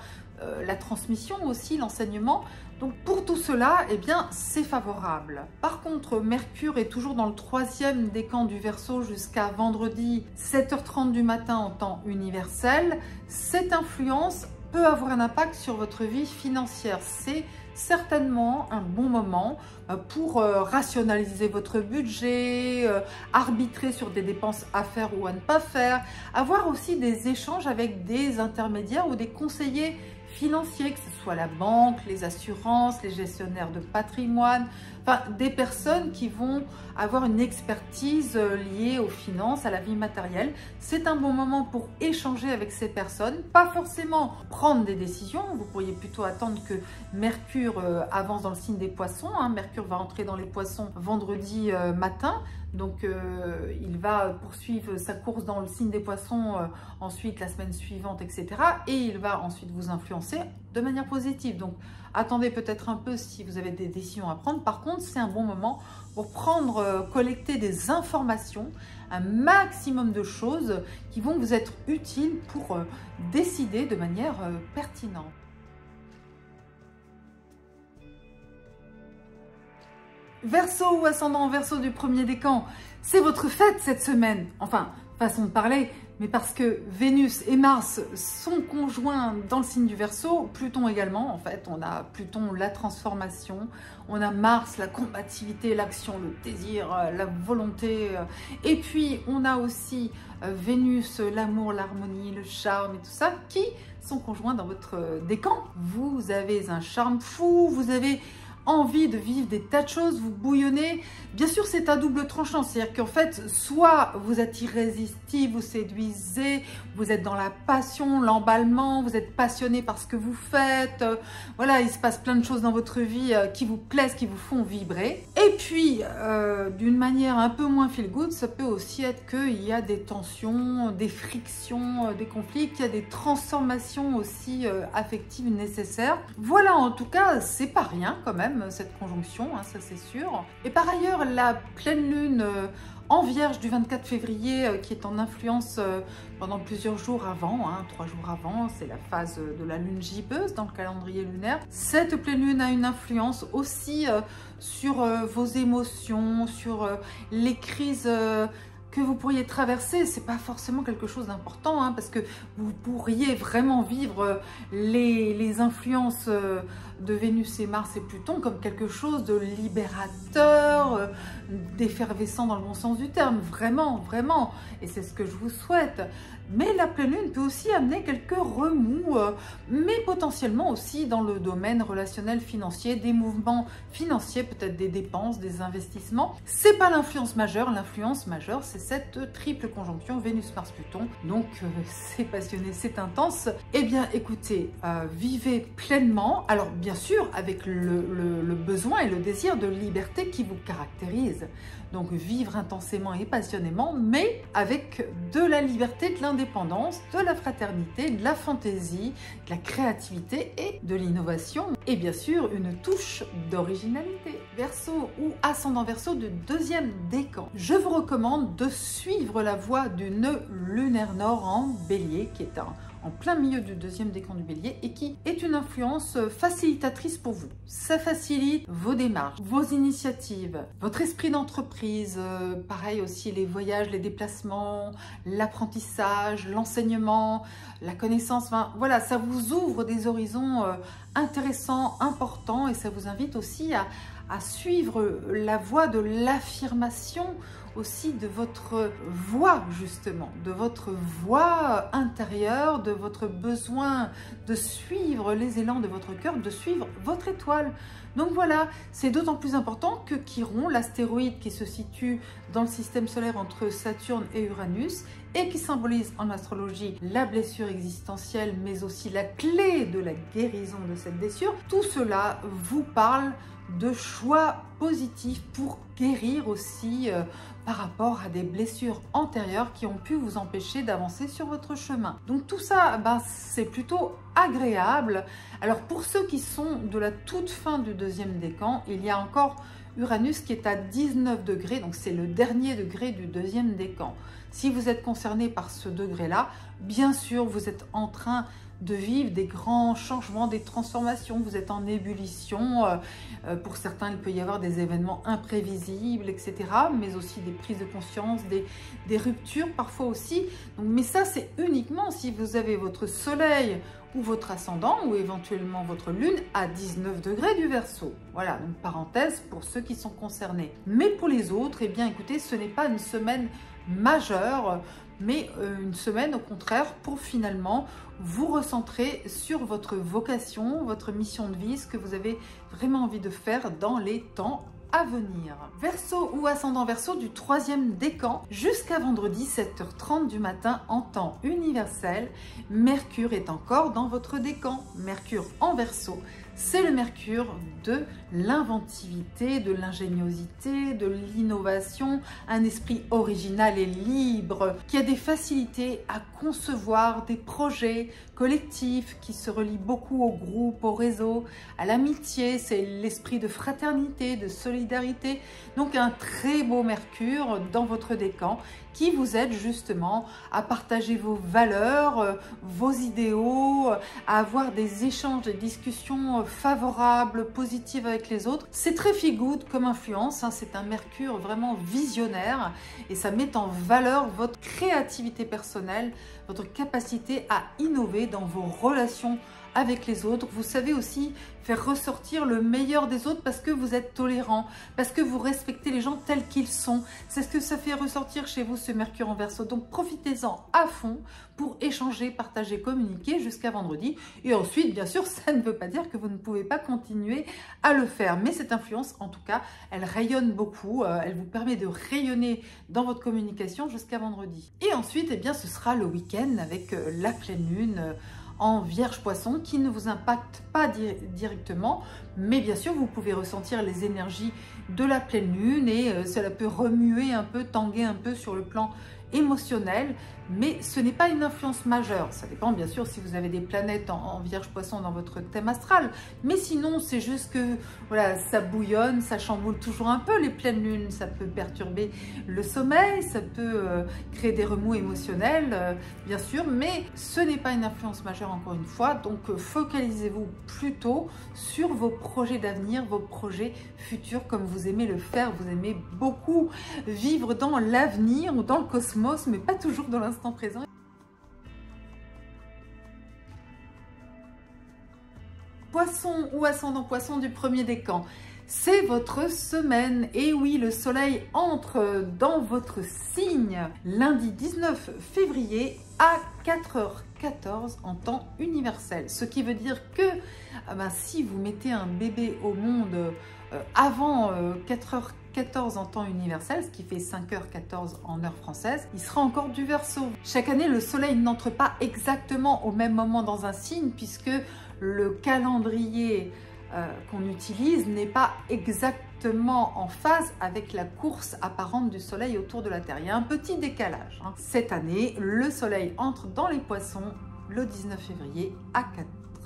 la transmission aussi, l'enseignement. Donc pour tout cela, eh bien c'est favorable. Par contre, Mercure est toujours dans le 3e décan du Verseau jusqu'à vendredi 7h30 du matin en temps universel. Cette influence peut avoir un impact sur votre vie financière. C'est certainement un bon moment pour rationaliser votre budget, arbitrer sur des dépenses à faire ou à ne pas faire, avoir aussi des échanges avec des intermédiaires ou des conseillers financiers, que ce soit la banque, les assurances, les gestionnaires de patrimoine, enfin des personnes qui vont avoir une expertise liée aux finances, à la vie matérielle. C'est un bon moment pour échanger avec ces personnes, pas forcément prendre des décisions. Vous pourriez plutôt attendre que Mercure avance dans le signe des Poissons. Mercure va entrer dans les Poissons vendredi matin. Donc il va poursuivre sa course dans le signe des Poissons ensuite la semaine suivante, etc. Et il va ensuite vous influencer de manière positive. Donc attendez peut-être un peu si vous avez des décisions à prendre. Par contre, c'est un bon moment pour collecter des informations, un maximum de choses qui vont vous être utiles pour décider de manière pertinente. Verseau ou ascendant Verseau du 1er décan, c'est votre fête cette semaine. Enfin, façon de parler, mais parce que Vénus et Mars sont conjoints dans le signe du Verseau, Pluton également. En fait, on a Pluton, la transformation, on a Mars, la combativité, l'action, le désir, la volonté. Et puis, on a aussi Vénus, l'amour, l'harmonie, le charme et tout ça, qui sont conjoints dans votre décan. Vous avez un charme fou, vous avez envie de vivre des tas de choses, vous bouillonnez. Bien sûr, c'est à double tranchant, c'est-à-dire qu'en fait, soit vous êtes irrésistible, vous séduisez, vous êtes dans la passion, l'emballement, vous êtes passionné par ce que vous faites. Voilà, il se passe plein de choses dans votre vie qui vous plaisent, qui vous font vibrer. Et puis, d'une manière un peu moins feel good, ça peut aussi être qu'il y a des tensions, des frictions, des conflits, qu'il y a des transformations aussi affectives nécessaires. Voilà, en tout cas, c'est pas rien quand même, cette conjonction, ça c'est sûr. Et par ailleurs, la pleine lune en Vierge du 24 février qui est en influence pendant plusieurs jours avant, 3 jours avant, c'est la phase de la lune gibbeuse dans le calendrier lunaire. Cette pleine lune a une influence aussi sur vos émotions, sur les crises que vous pourriez traverser. C'est pas forcément quelque chose d'important, parce que vous pourriez vraiment vivre les influences de Vénus et Mars et Pluton comme quelque chose de libérateur, d'effervescent dans le bon sens du terme, vraiment, vraiment, et c'est ce que je vous souhaite. Mais la pleine lune peut aussi amener quelques remous, mais potentiellement aussi dans le domaine relationnel financier, des mouvements financiers, peut-être des dépenses, des investissements. C'est pas l'influence majeure c'est cette triple conjonction Vénus-Mars-Pluton. Donc c'est passionné, c'est intense. Eh bien écoutez, vivez pleinement, alors bien sûr avec le besoin et le désir de liberté qui vous caractérise. Donc vivre intensément et passionnément, mais avec de la liberté, de l'indépendance, de la fraternité, de la fantaisie, de la créativité et de l'innovation. Et bien sûr, une touche d'originalité. Verseau ou ascendant Verseau du 2e décan. Je vous recommande de suivre la voie du nœud lunaire nord en Bélier, qui est en plein milieu du 2e décan du Bélier et qui est une influence facilitatrice pour vous. Ça facilite vos démarches, vos initiatives, votre esprit d'entreprise, pareil aussi les voyages, les déplacements, l'apprentissage, l'enseignement, la connaissance, enfin voilà, ça vous ouvre des horizons intéressants, importants et ça vous invite aussi à suivre la voie de l'affirmation aussi de votre voix justement, de votre voix intérieure, de votre besoin de suivre les élans de votre cœur, de suivre votre étoile. Donc voilà, c'est d'autant plus important que Chiron, l'astéroïde qui se situe dans le système solaire entre Saturne et Uranus, et qui symbolise en astrologie la blessure existentielle, mais aussi la clé de la guérison de cette blessure, tout cela vous parle de choix positifs pour guérir aussi par rapport à des blessures antérieures qui ont pu vous empêcher d'avancer sur votre chemin. Donc tout ça, c'est plutôt agréable. Alors pour ceux qui sont de la toute fin du deuxième décan, il y a encore Uranus qui est à 19 degrés, donc c'est le dernier degré du deuxième décan. Si vous êtes concerné par ce degré-là, bien sûr, vous êtes en train de vivre des grands changements, des transformations, vous êtes en ébullition, pour certains il peut y avoir des événements imprévisibles, etc., mais aussi des prises de conscience, des ruptures parfois aussi. Donc, mais ça c'est uniquement si vous avez votre soleil ou votre ascendant ou éventuellement votre lune à 19 degrés du Verseau. Voilà, donc parenthèse pour ceux qui sont concernés. Mais pour les autres, eh bien écoutez, ce n'est pas une semaine majeure, mais une semaine au contraire pour finalement vous recentrer sur votre vocation, votre mission de vie, ce que vous avez vraiment envie de faire dans les temps à venir. Verseau ou ascendant Verseau du troisième décan jusqu'à vendredi 7h30 du matin en temps universel, Mercure est encore dans votre décan. Mercure en Verseau, c'est le Mercure de l'inventivité, de l'ingéniosité, de l'innovation, un esprit original et libre qui a des facilités à concevoir des projets collectifs qui se relient beaucoup au groupe, au réseau, à l'amitié, c'est l'esprit de fraternité, de solidarité. Donc un très beau Mercure dans votre décan qui vous aide justement à partager vos valeurs, vos idéaux, à avoir des échanges, des discussions favorables, positives avec les autres. C'est très feel good comme influence, hein, c'est un Mercure vraiment visionnaire et ça met en valeur votre créativité personnelle, votre capacité à innover dans vos relations avec les autres. Vous savez aussi faire ressortir le meilleur des autres parce que vous êtes tolérant, parce que vous respectez les gens tels qu'ils sont. C'est ce que ça fait ressortir chez vous, ce Mercure en Verseau. Donc profitez-en à fond pour échanger, partager, communiquer jusqu'à vendredi. Et ensuite, bien sûr, ça ne veut pas dire que vous ne pouvez pas continuer à le faire. Mais cette influence, en tout cas, elle rayonne beaucoup. Elle vous permet de rayonner dans votre communication jusqu'à vendredi. Et ensuite, eh bien, ce sera le week-end avec la pleine lune en Vierge Poisson qui ne vous impacte pas directement, mais bien sûr vous pouvez ressentir les énergies de la pleine lune et cela peut remuer un peu, tanguer un peu sur le plan émotionnel, mais ce n'est pas une influence majeure. Ça dépend bien sûr si vous avez des planètes en Vierge Poisson dans votre thème astral, mais sinon c'est juste que voilà, ça bouillonne, ça chamboule toujours un peu les pleines lunes, ça peut perturber le sommeil, ça peut créer des remous émotionnels, bien sûr, mais ce n'est pas une influence majeure encore une fois, donc focalisez-vous plutôt sur vos projets d'avenir, vos projets futurs comme vous aimez le faire. Vous aimez beaucoup vivre dans l'avenir ou dans le cosmos, mais pas toujours dans l'instant présent. Poisson ou ascendant Poisson du premier décan, c'est votre semaine. Et oui, le soleil entre dans votre signe lundi 19 février à 4h14 en temps universel. Ce qui veut dire que si vous mettez un bébé au monde avant 4h14 en temps universel, ce qui fait 5h14 en heure française, il sera encore du Verseau. Chaque année, le soleil n'entre pas exactement au même moment dans un signe puisque le calendrier qu'on utilise n'est pas exactement en phase avec la course apparente du soleil autour de la Terre. Il y a un petit décalage. Cette année, le soleil entre dans les poissons le 19 février à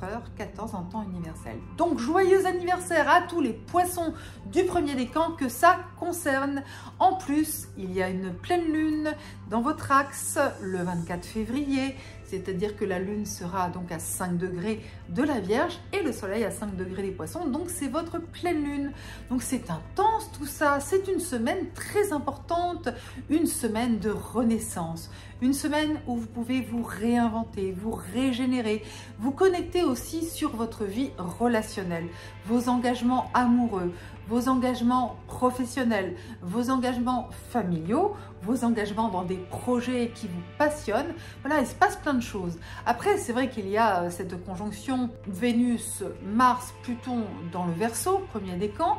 4h14 en temps universel. Donc joyeux anniversaire à tous les poissons du premier décan que ça concerne. En plus, il y a une pleine lune dans votre axe le 24 février. C'est-à-dire que la lune sera donc à 5 degrés de la Vierge et le soleil à 5 degrés des poissons. Donc c'est votre pleine lune. Donc c'est intense tout ça. C'est une semaine très importante, une semaine de renaissance. Une semaine où vous pouvez vous réinventer, vous régénérer, vous connecter aussi sur votre vie relationnelle, vos engagements amoureux, vos engagements professionnels, vos engagements familiaux, vos engagements dans des projets qui vous passionnent. Voilà, il se passe plein de choses. Après, c'est vrai qu'il y a cette conjonction Vénus, Mars, Pluton dans le Verseau, premier décan,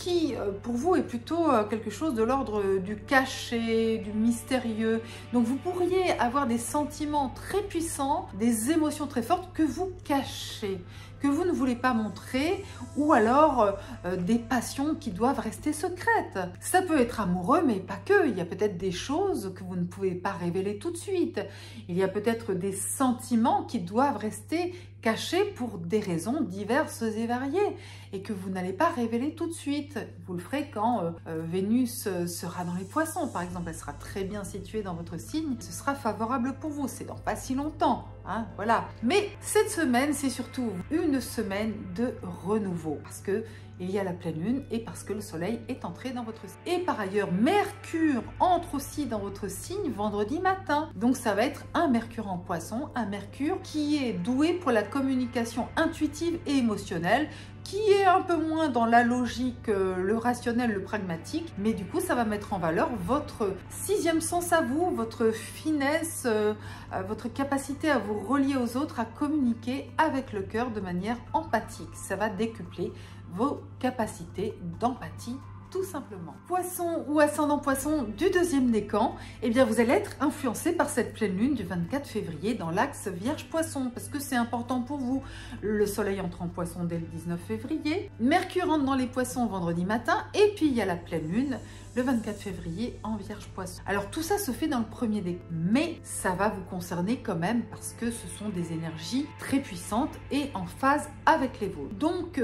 qui pour vous est plutôt quelque chose de l'ordre du caché, du mystérieux. Donc vous pourriez avoir des sentiments très puissants, des émotions très fortes que vous cachez, que vous ne voulez pas montrer, ou alors des passions qui doivent rester secrètes. Ça peut être amoureux, mais pas que. Il y a peut-être des choses que vous ne pouvez pas révéler tout de suite. Il y a peut-être des sentiments qui doivent rester cachés pour des raisons diverses et variées et que vous n'allez pas révéler tout de suite. Vous le ferez quand Vénus sera dans les poissons, par exemple. Elle sera très bien située dans votre signe. Ce sera favorable pour vous. C'est dans pas si longtemps, hein, voilà. Mais cette semaine, c'est surtout une semaine de renouveau parce que il y a la pleine lune et parce que le soleil est entré dans votre signe. Et par ailleurs, Mercure entre aussi dans votre signe vendredi matin. Donc ça va être un Mercure en poisson, un Mercure qui est doué pour la communication intuitive et émotionnelle, qui est un peu moins dans la logique, le rationnel, le pragmatique, mais du coup ça va mettre en valeur votre sixième sens à vous, votre finesse, votre capacité à vous relier aux autres, à communiquer avec le cœur de manière empathique. Ça va décupler vos capacités d'empathie tout simplement. Poisson ou ascendant poisson du deuxième décan, eh bien vous allez être influencé par cette pleine lune du 24 février dans l'axe Vierge-Poisson parce que c'est important pour vous. Le soleil entre en poisson dès le 19 février, Mercure entre dans les poissons vendredi matin et puis il y a la pleine lune le 24 février en Vierge-Poisson. Alors tout ça se fait dans le premier décan, mais ça va vous concerner quand même parce que ce sont des énergies très puissantes et en phase avec les vôtres. Donc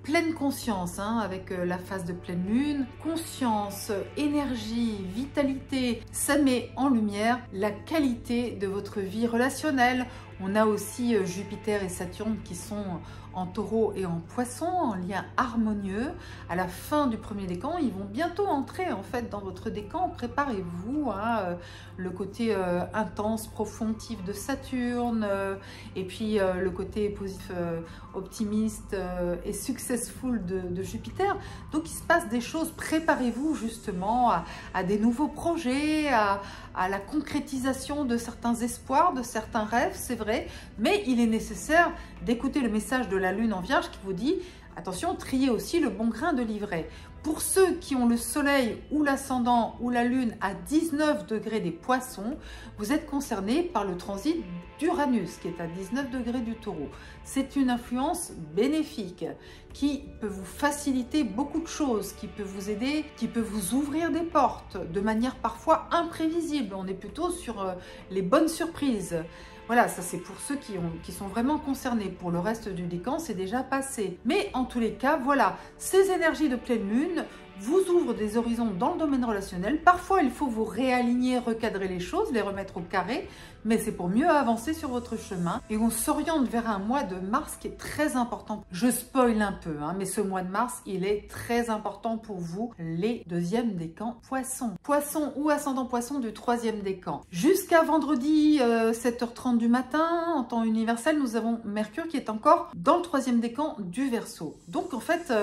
pleine conscience hein, avec la phase de pleine lune, conscience, énergie, vitalité, ça met en lumière la qualité de votre vie relationnelle. On a aussi Jupiter et Saturne qui sont en taureau et en poisson, en lien harmonieux. À la fin du premier décan, ils vont bientôt entrer en fait dans votre décan. Préparez-vous à le côté intense, profondif de Saturne et puis le côté positif, optimiste et successful de Jupiter. Donc il se passe des choses, préparez-vous justement à des nouveaux projets, à la concrétisation de certains espoirs, de certains rêves, c'est vrai, mais il est nécessaire d'écouter le message de la lune en Vierge qui vous dit attention, triez aussi le bon grain de livret. Pour ceux qui ont le soleil ou l'ascendant ou la lune à 19 degrés des poissons, vous êtes concernés par le transit d'Uranus qui est à 19 degrés du taureau. C'est une influence bénéfique qui peut vous faciliter beaucoup de choses, qui peut vous aider, qui peut vous ouvrir des portes de manière parfois imprévisible. On est plutôt sur les bonnes surprises. Voilà, ça c'est pour ceux qui sont vraiment concernés. Pour le reste du décan, c'est déjà passé. Mais en tous les cas, voilà, ces énergies de pleine lune vous ouvrent des horizons dans le domaine relationnel. Parfois, il faut vous réaligner, recadrer les choses, les remettre au carré, mais c'est pour mieux avancer sur votre chemin. Et on s'oriente vers un mois de mars qui est très important. Je spoil un peu, hein, mais ce mois de mars, il est très important pour vous, les deuxièmes décans poissons. Poisson ou ascendant poisson du troisième décan. Jusqu'à vendredi 7h30 du matin, en temps universel, nous avons Mercure qui est encore dans le troisième décan du Verseau. Donc en fait,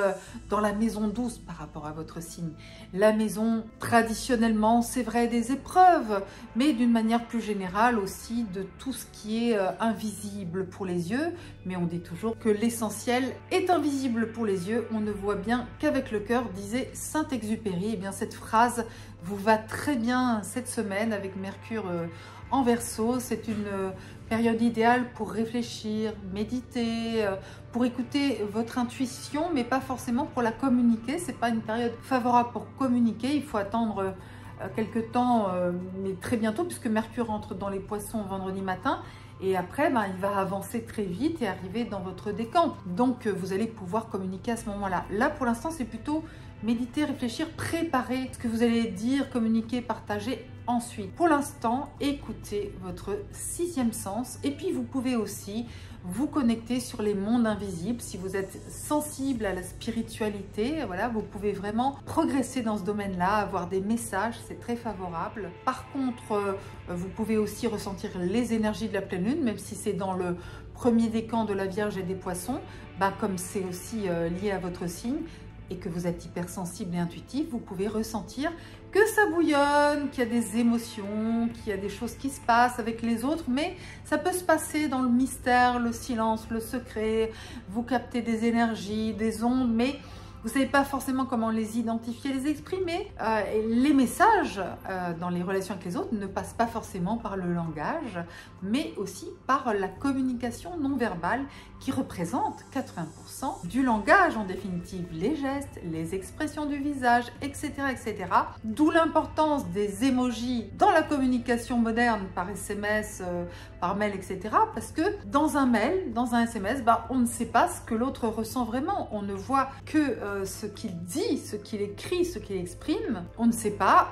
dans la maison 12 par rapport à votre signe, la maison traditionnellement, c'est vrai, des épreuves, mais d'une manière plus générale aussi de tout ce qui est invisible pour les yeux, mais on dit toujours que l'essentiel est invisible pour les yeux, on ne voit bien qu'avec le cœur, disait Saint-Exupéry. Et bien cette phrase vous va très bien cette semaine avec Mercure en Verseau. C'est une période idéale pour réfléchir, méditer, pour écouter votre intuition, mais pas forcément pour la communiquer. C'est pas une période favorable pour communiquer, il faut attendre quelques temps, mais très bientôt, puisque Mercure entre dans les poissons vendredi matin. Et après, ben, il va avancer très vite et arriver dans votre décan. Donc, vous allez pouvoir communiquer à ce moment-là. Là, pour l'instant, c'est plutôt méditer, réfléchir, préparer ce que vous allez dire, communiquer, partager ensuite. Pour l'instant, écoutez votre sixième sens. Et puis, vous pouvez aussi vous connecter sur les mondes invisibles. Si vous êtes sensible à la spiritualité, voilà, vous pouvez vraiment progresser dans ce domaine-là, avoir des messages, c'est très favorable. Par contre, vous pouvez aussi ressentir les énergies de la pleine lune, même si c'est dans le premier décan de la Vierge et des Poissons, bah, comme c'est aussi lié à votre signe, et que vous êtes hypersensible et intuitif, vous pouvez ressentir que ça bouillonne, qu'il y a des émotions, qu'il y a des choses qui se passent avec les autres, mais ça peut se passer dans le mystère, le silence, le secret. Vous captez des énergies, des ondes, mais Vous savez pas forcément comment les identifier, les exprimer. Les messages dans les relations avec les autres ne passent pas forcément par le langage, mais aussi par la communication non verbale qui représente 80% du langage en définitive, les gestes, les expressions du visage, etc. etc. D'où l'importance des emojis dans la communication moderne par SMS, par mail, etc. Parce que dans un mail, dans un SMS, on ne sait pas ce que l'autre ressent vraiment. On ne voit que ce qu'il dit, ce qu'il écrit, ce qu'il exprime. On ne sait pas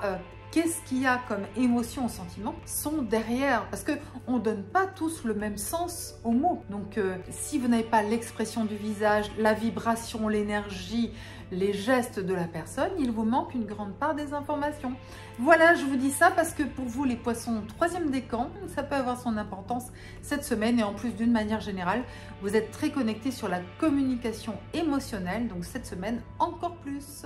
qu'est-ce qu'il y a comme émotion, sentiment sont derrière, parce qu'on ne donne pas tous le même sens aux mots. Donc si vous n'avez pas l'expression du visage, la vibration, l'énergie, les gestes de la personne, il vous manque une grande part des informations. Voilà, je vous dis ça parce que pour vous les poissons, troisième décan, ça peut avoir son importance cette semaine, et en plus d'une manière générale, vous êtes très connectés sur la communication émotionnelle, donc cette semaine encore plus.